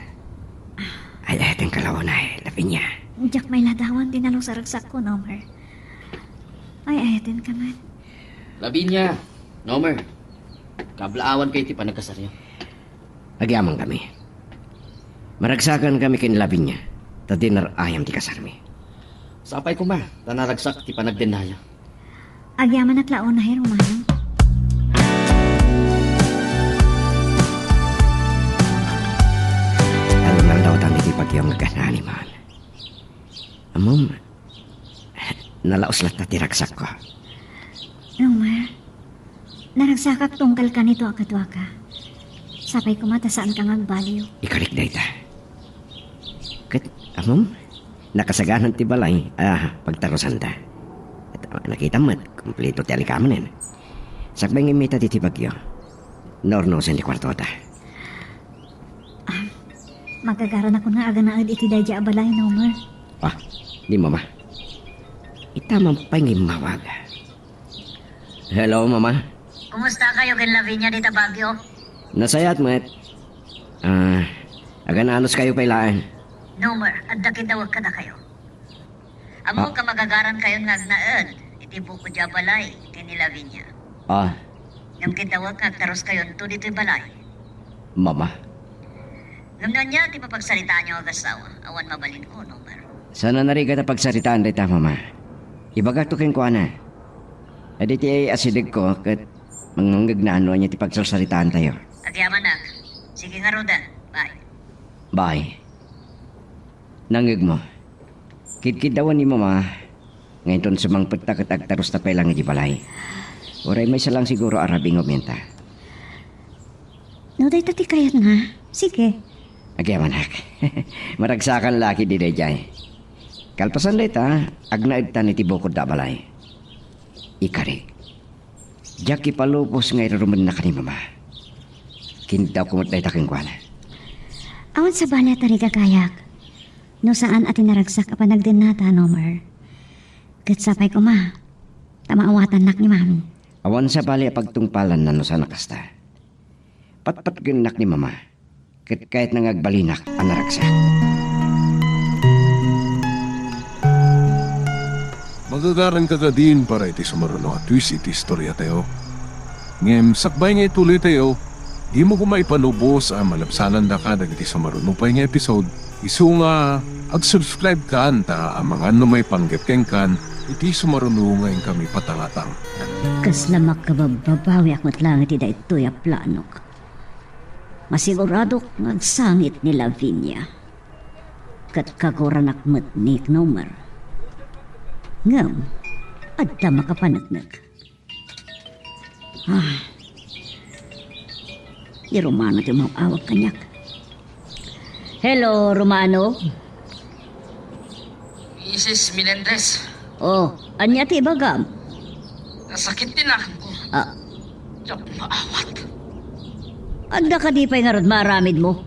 Ay ating kalawunay, lapin niya. Diyak may ladawan tinalong sa ragsak ko, Nomer. Ay, ayatin ka man. Lavinia, Nomer, kablaawan kayo ti panagkasaryo. Agyamang kami. Maragsakan kami kinlabin niya. Ta dinar ayam ti kasarmi. Sapay ko ma, tanaragsak ti panagdenaya. Agyaman at laon na Romano. Alam lang daw tami ti pagyong nagkananiman. Amom, nalaos lang ta ti ragsak ko. Nomer, naragsakak tungkal ka nito akadwa ka. Sapay ko mata saan kang agbaliw. Ikarik na ita. Kat, amom, nakasaganan ti balay, pagtarosan ta. At nakita mo't, kumpleto ti alikamanin. Sakbay ng imita ti bagyo. Nornosan di kwarto ta. Magagaran ako nga aga na iti dadya abalay, Nomer. Di mama. Itamang pangimawag. Hello, mama. Kumusta kayo kan Lavinia dito Baguio? Nasayat, met. Agananos kayo pailaan. Nomer, adda kitawag ka na kayo. Amo ka magagaran kayo nga agnaed. Iti buko dya balay, kini Lavinia. Ngam kitawag nga taros kayon to dito'y balay. Mama, Ngam na niya, ti papagsalitaan niyo ang asawa. Awan mabalin ko, Nomer. sana narigat na pagsaritaan dita, mama. Ibagak to kin ko na. Aditi ay asidig ko kat mangunggag na ano niya ti pagsasaritaan tayo. Agyaman na. Sige nga, Roda. Bye. Bye. Nangig mo. Kid-kidawan ni mama. Ngayon ton sumangpet ta kat agtaros na pailang di balay. Oray may salang siguro arabing omenta. No, day tati kayat nga. Sige. Agyaman, maragsakan laki di dayjay. Kalpasan dayta, agnaid ta ni tibokod da balay. Ikari. Jaki palupos ngay rumen na kani mama. Kindaw kumot dayta kengkwana. Awan sa bala tari kakayak. No saan atin naragsak apa nagdinata, Nomer. Katsapay ko ma. Tamaawatan nak ni mami. Awan sa bali pagtungpalan na no sa nakasta. Patpat ginak ni mama. Kahit nangagbalinak ang naragsak. Magagaran ka din para iti sumaruno at twist iti istorya tayo. Ngem sakbay nga ituloy tayo, di mo kumaipanubos ang malapsanan da ka dagiti sumaruno pa nga episode. Isu nga ag-subscribe ka anta ang mga ano may panggap kan iti sumaruno ngayon kami patalatang. Kaslamak ka babawi akmat lang iti da ito'y aplanok. Masigurado ngagsangit ni Lavinia. Kat kaguranak met ni Nomer. Ngam, adda makapanagnak. Di Romano ti mawawag kanyak. Hello, Romano. Mrs. Melendres, Oh, anya ti bagam? nasakit din ako ko. Ah, Diyak maawat. adda ka di pa'y nga rod maramid mo.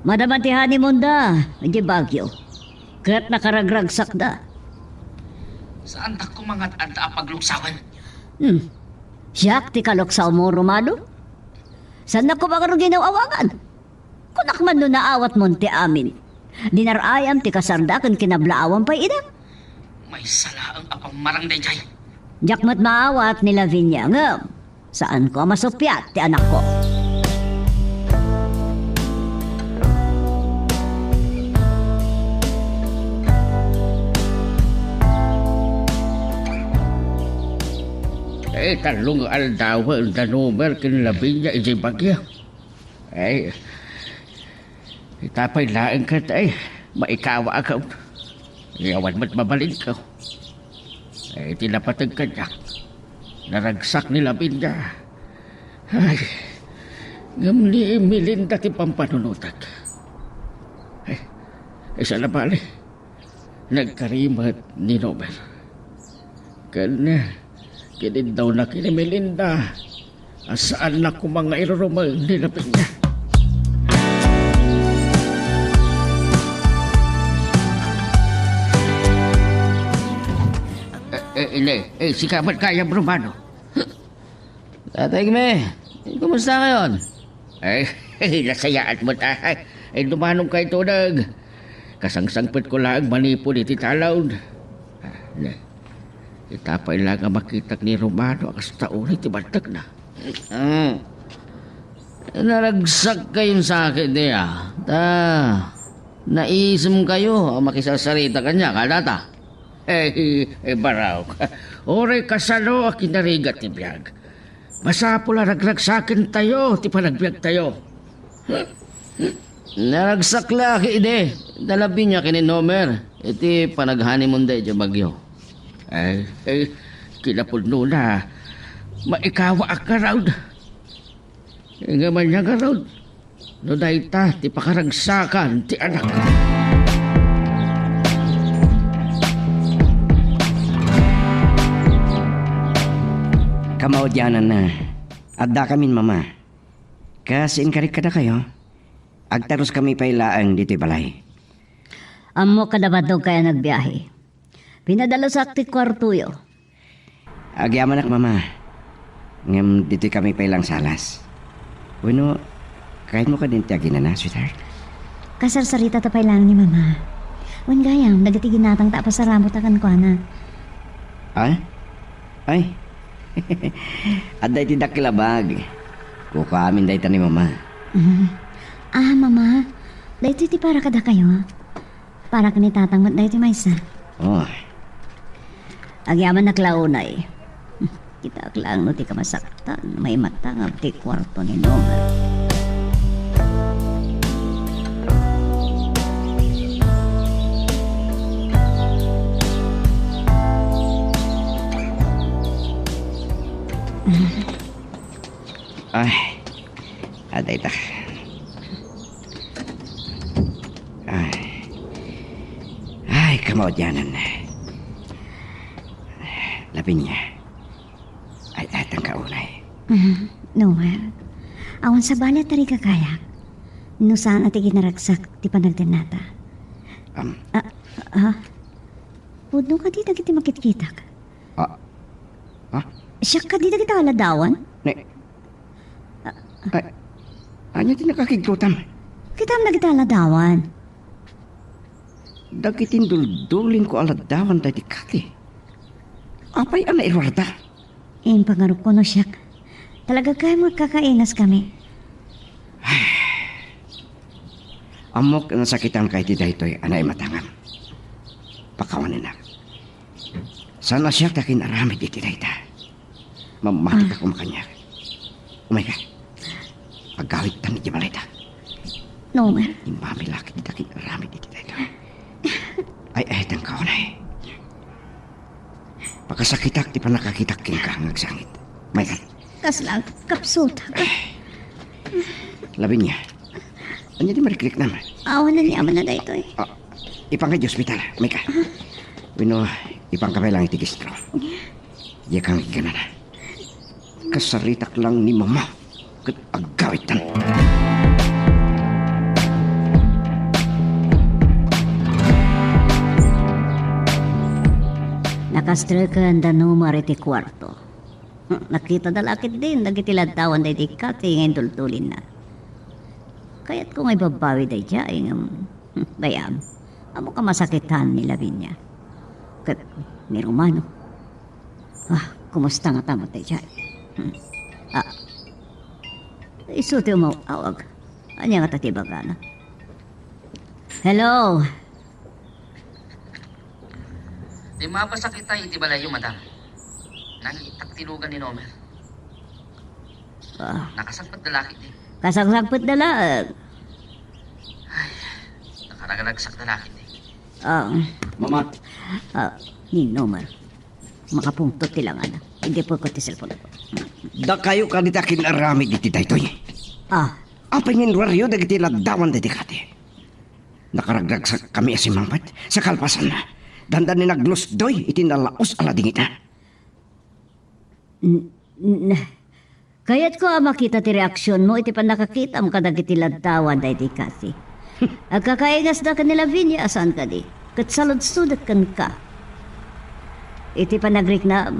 Madamantihanin mo da, hindi bagyo. Kaya't nakaragragsak da. Saan tak kumangat anta pagluksawan? Siyak ti kaloksaw mo, Romano? Saan na ko ba karong ginawawangan? Kunak man no naawat mo ti amin. Dinarayam ti kasardakan kinablaawan pa ina. May sala ang apang marang dayjay. Diyak mat maawat ni Lavinia ngam. Saan ko masupyat ti anak ko? Talong aldawa ang Nomer kinlabing niya ijay bagya. Itapay laing ka maikawa ka. Iyawan mo't mabalin ka. Tinapatag ka niya. Naragsak ni Lavinia. Ngam ni Melinda ti pampanunutak. Isa na bali. Nagkarimat ni Nomer. Kinin daw na kini Melinda. Asaan na ko mga irurumang nilapit niya. Sikamat kaya Romano. Tatay me, kumusta ngayon? Nasayaan mo tayo. Dumanong kay tunag. Kasangsangpit ko lang manipon iti talaw. Itapay lang ang makita ni Romano ang taon iti bantag na. Naragsak kayong sakit niya. Naisim kayo ang makisasarita kanya, kadata. Baraw. Oray kasalo ang kinarigat ni Biag. Masapula nagragsakin tayo, ti panagbiag tayo. Naragsak laki ide. Dalabi niya kini Nomer. Iti panaghanimon day dyan bagyo. Kinapulno na. Maikawa ka raw. Nga man niya ka raw. No dayta, ti pakaragsakan, ti anak. Kamaudyanan na. Adda kamin mama. Kasin karik kada kayo. Agtaros kami pailaang dito'y balay. Amo kadabadog kaya nagbiyahe. Pinadalo sa akti kwartuyo. Agyaman ak mama. Ngam dito'y kami pailang salas. Bueno, kahit mo ka din tiyagin na, sweetheart. Kasarsarita tapay lang ni mama. Wan gayam, nagatigin natang tapos sa ramot akan ko na. Ay, At dahi ti dakilabag. Kukamin dahi ta ni mama. Mama, dahito ti para kada kayo. Para ka ni tatanggot dahito maysa. Oh, Agyaman na klaunay. Kita lang no ti kamasaktan. May matangab ti kwarto ni Nomer. ay. Aday ta. Ay, kamot yanan. Labi niya. Ay, atang kaunay. Noel, awan sa bala tari kakayak. No saan ati ginaragsak ti panagdanata. Pudno ka di dagiti makitkitak. Siya ka di dagiti aladawan? Ay, anya ti nakakigtutam. Kitam dagiti aladawan. Dagitin duldulin ko aladawan tayo di kati. Apay ang nairwarda. In pangarap ko no siya. Talaga kayo magkakainas kami. Amok na sakitan kay ti daytoy anay matangam. Pakawanin na. Sana siya takin aramid iti dayta. Mamati ka kumakanya. Umay ka. Pagawit tan iti balita. Noel. Imami laki ti takin aramid iti dayta. Ay, tang kaunay. Pagkasakitak ti panakakitak king ka ngagsangit. May ka. Kaslang kapsuta ka. Labi niya. Anya di mariklik naman. Awan na niyaman na dahito eh. Ipang ka di ospital. May ka. Wino, ipang ka lang itigistro. Iya kang igana na. Kasaritak lang ni mama. Kat agawitan. Nakastreken da numero ti kwarto. Nakita da lakit din, nagitiladtawan da iti kati ngayon tultulin na. Kaya't kung ay babawi da dyan, bayam, amo ka masakitan ni Lavinia. Kat ni Romano. Kumusta nga tamot da dyan? Isuti mo awag. Anya nga tatibagana. Hello? Di mapasakit tayo iti balayo, madam. Nang itaktilugan ni Nomer. Nakasagpat dalaki din. Kasagsagpot na lang. Ay, nakaragagsak dalaki din. Mama. Ni Nomer. Makapungtot tilangan. Hindi po ko ti cellphone ko. Da kayo ka di takin aramid iti daytoy. Apay ngin waryo dagiti ladawan diti kati. Nakaragagsak kami asimangpat sa kalpasan na. Dandan ni naglusdoy iti nalaos ala dingita. Kaya't ko makita ti reaksyon mo iti pan nakakita mo kadag iti ladtawan da iti kasi. Agkakainas da kanila Vinya asan ka di. Kat salud-sudat kan ka. Iti panagrik na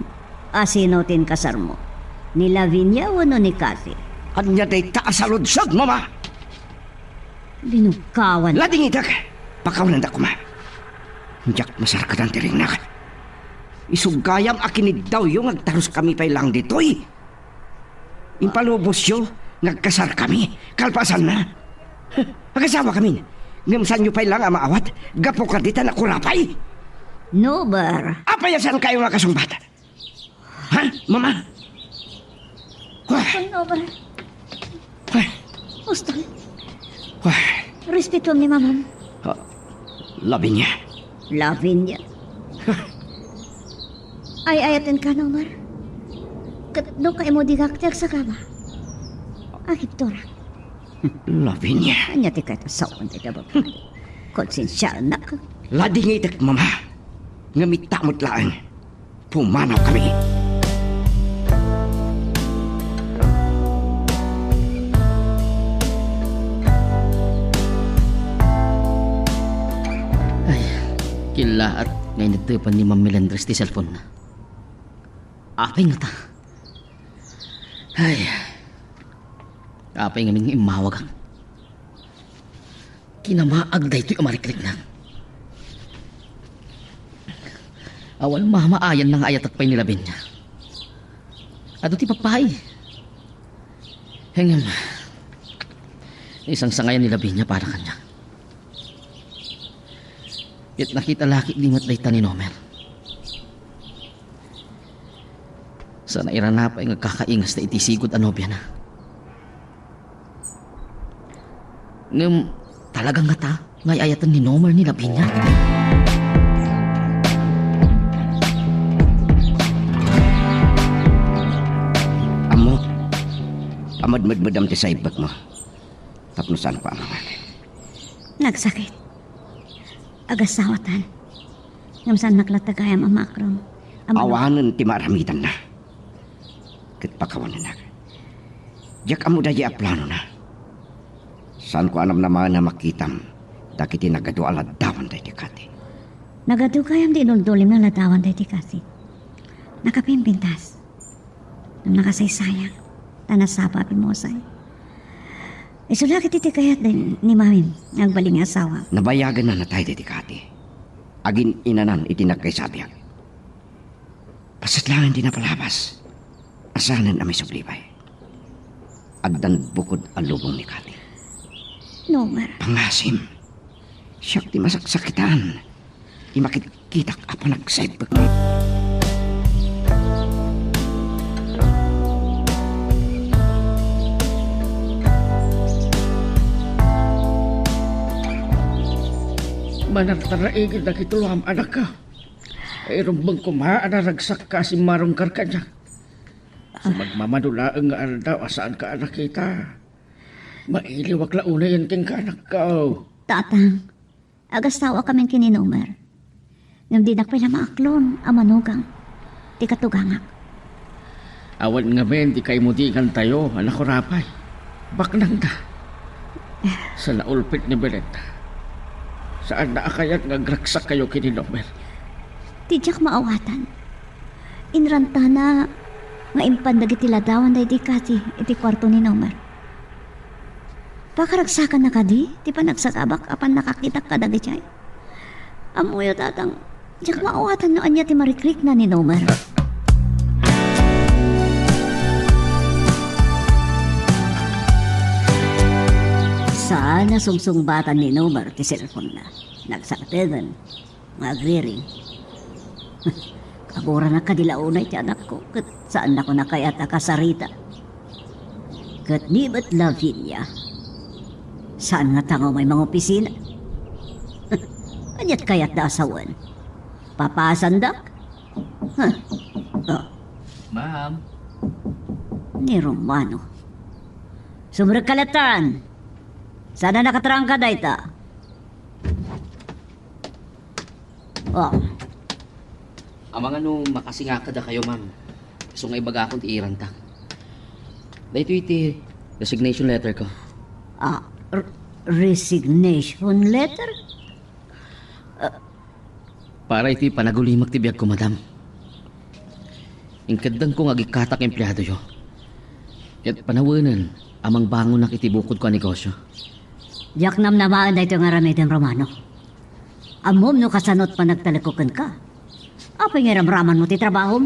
asinotin kasar mo. Ni Lavinia o no ni Kasi? Anya day taasaludsod, mama! Binukawan. Lading itak! Pakawalan da kuma. Diyak masarkatan ti ringnak. Isugayam akinid daw yung agtaros kami pa'y lang ditoy. Impalubos yo, nagkasar kami. Kalpasan na. Pag-asawa kami. Ngamsan nyo pa'y lang amaawat. Gapo ka dita na kurapay. Nober. Apayasan kayo nga kasumbat. Ha, mama? Ay, Nober. Gusto. Wah. Respeto ni mamam. Labi niya. Lavinia. Ay, ayatin ka, Nober. Katno ka mo digaktiag sa kama. Tora. Labi niya. Anya ti kayo sawan ti kababay. Konsensyal na ka. Lading itak, mama. Ngamitamot laan. Pumanaw kami. Kila at ngayon nagtipan ni Ma'am Melendres di cellphone na. Apay nga ta. Ay. Apay nga ming imawag ang. Kinamaag da ito'y umariklik na. Awal mamaayan ng ayat at pay nilabin niya. Ado ti papay. Hengem. Isang sangayan ni Lavinia para kanya. Yat nakita laki di matlayta ni Nomer. Sana iranapay nga kakaingas na itisigod ang nobya na. Ngam talagang nga ta, ngay ayatan ni Nomer ni Lavinia. Amo, amad-madmadam ti sa ibag mo. Tapnosan pa mga. Nagsakit. Agasawatan. Ngamsan naklatagayam ang makrom. Awanan ti maramitan na. Kat pakawanan na. Diyak amo dahi a plano na. Saan ko anam naman na makitam. Dakiti nagado aladawan dahi ti kati. Nagadugayam di nuldulim ng ladawan dahi ti kasi. Nakapimpintas. Nang nakasaysayang. Tanasapa pimosay. Isulakit iti kayat din ni Mamin. Nagbaling asawa. Nabayagan na natay dahi ti kati. Agin inanan iti nagkaisabiag. Pasatlangan di napalabas. Asanan amay sublibay. Agdan bukod ang lubong ni kati. Nomer. Pangasim. Siyak ti masaksakitan. Di makikitak apa nagsaibag. Managtaraigid na kitulam anak ka. Ay rumbang kumaan na ragsak ka si marong karkanya. Sa magmamadula ang aldaw asaan ka anak kita. Mailiwak launa yan king ka anak ka. Tatang. Agastawa kami kini Nomer. Ngam di nakpila maaklon. Amanugang. Di katugangak. Awan nga men, di kayo mudigan tayo, anak ko rapay. Baknang ka. Sa naulpit ni Beleta. Saan na akayat nga graksak kayo kini Nomer? Tidyak maawatan. Inranta na nga impandag iti ladawan da iti kasi iti kwarto ni Nomer. Pakaragsakan na ka di, ti panagsagabak apan nakakitak ka dagi chay. Amuyo tatang, tidyak maawatan no anya ti marikrik na ni Nomer. Saan na sungsungbatan ni Nomer ti cellphone na. Nagsaktegan. Magriring. Kabura na kadilaunay ti anak ko. Kat saan na ko na kaya takasarita. Kat di ba't Lavinia? Saan nga tangaw may mga opisina? Anyat kaya't da asawan? Papasandak? Huh? Oh. Ma'am. Ni Romano. Sumrekalatan. Sana nakatarang ka dayta. Oh. Amang ano makasingakad na kayo, ma'am. So nga ibaga akong tiiran ta. Dahito iti resignation letter ko. Resignation letter? Para iti panagulimak ti biyag ko, madam. Ingkadang ko nga gikatak empleyado yo. Kat panawanan, amang bangon na kitibukod ko ang negosyo. Diyak nam namaan na ito nga ramedem Romano. Amom no kasanot pa nagtalikukan ka. Apay nga ramraman mo ti trabaho?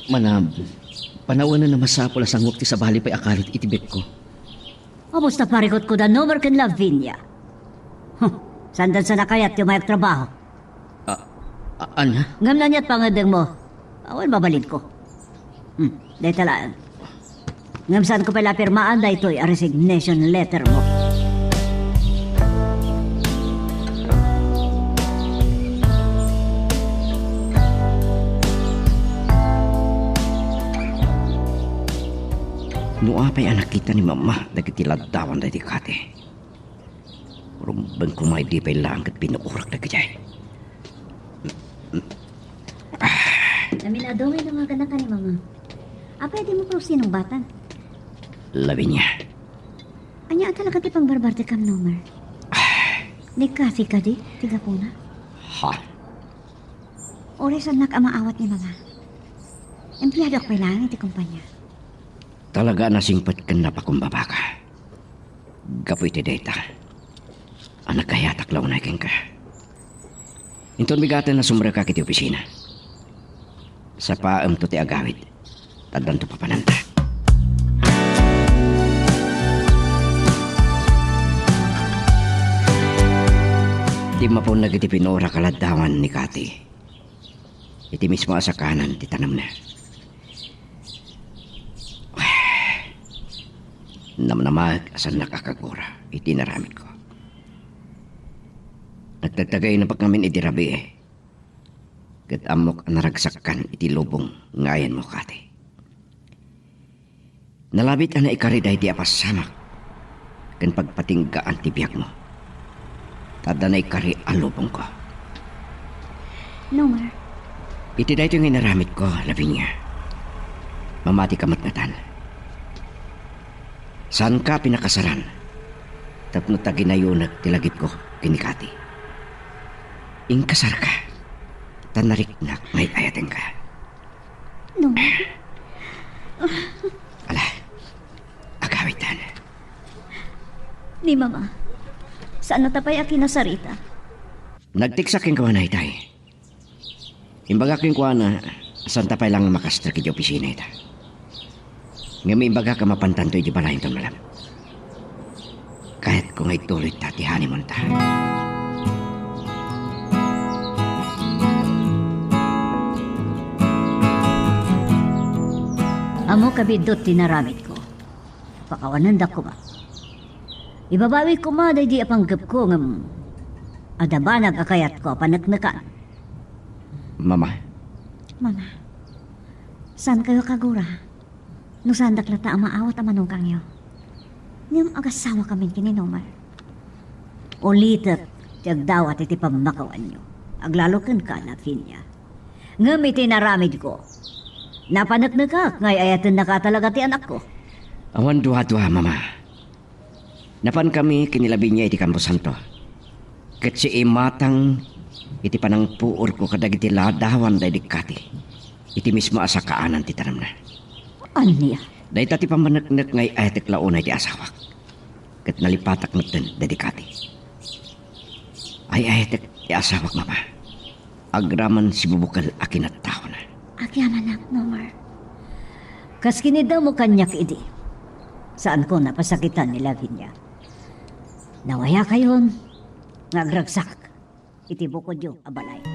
Manam, panawanan na masapol ang ti sa bali pa'y akalit itibet ko. Abos na parikot ko da Nomer ken Lavinia. Sandan sa nakayat yung mayag trabaho. Anya? Ngam na niya't pangadang mo. Awan babalin ko. Dahil talaan. Ngam saan ko pala pirmaan da ito'y a resignation letter mo. Nuapay anak kita ni mama dagiti ladawan da di kati. Rumbang kumay di pa'y lang kat pinuurak na kajay. Naminado may lumagan na ka ni Mama. Pwede mo krusin ng batan. Lavinia. Anya talaga ti pang barbarte kam Nomer. Ni kasi ka di, tiga po na. Ha? Oresan nakamaawat ni Mama. Empleyado ako kailangan iti kumpanya. Talaga nasingpat ka na pa kumbaba ka. Gapoy ti data. Anak kaya taklaw na iking ka. Inton bigatan na sumra ka kiti opisina. Sa paam to ti agawid. Taddan to papananta. Di mapon nagiti pinora kaladawan ni Kati. Iti mismo sa kanan ti tanam na. Namnamag asan nakakagura. Iti naramit ko. Nagtagtagay na pagkamin iti rabi eh. Kat amok ang naragsakan iti lubong ngayon mo, Kati. Nalabit ang naikariday di apasamak. Kan pagpatinggaan ti biyak mo. Tada na ikari ang lubong ko. Nomar, Iti dahi yung inaramit ko, Lavinia. Mamati ka matngatan. Saan ka pinakasaran? Tapno ta ginayunag tilagip ko kinikati. Ingkasar ka. Tanariknak may ayating ka. Nomar. Ala, agawitan. Ni Mama, saan natapay akin na sarita? Nagtiksaking ko na itay. Imbaga king ko na saan tapay lang makastra ki di opisina ita. Nga may imbaga ka mapantanto di balayin tong malam. Kahit kung ay tuloy tatihani mo ta. Amo kabidot tinaramit ko. Pakawananda ko ba? Ibabawi ko ma day di apanggap ko ng adabanag akayat ko panagnakan. Mama, Mama, saan kayo kagura? No saan daklata ang maawat ang manong kangyo? Niyam agasawa kami kini Nomar. Ulitat, tiyagdawat iti pamakawan nyo. Aglalokan ka na, Finya. Ngamit tinaramid ko. Napanagnagak, ngay ayatan na ka talaga ti anak ko. awan duha-duha, Mama. Napan kami kinilabi niya iti Campo Santo. Ket si imatang iti panang puor ko kadag iti ladawan day dikati. Iti mismo asa kaanan ti tanam na. Anya? Day tati pamanagnak ngay ayatek launay ti asawak. Ket nalipatak natin dedikati. Ay ayatek ti asawak, Mama. Agraman si bubukal akin at tao na. Agyaman Nomar. Kas kinidaw mo kanyak idi. Saan ko napasakitan nila Vinya? Nawaya kayon, ngagragsak, iti bukod yung abalay.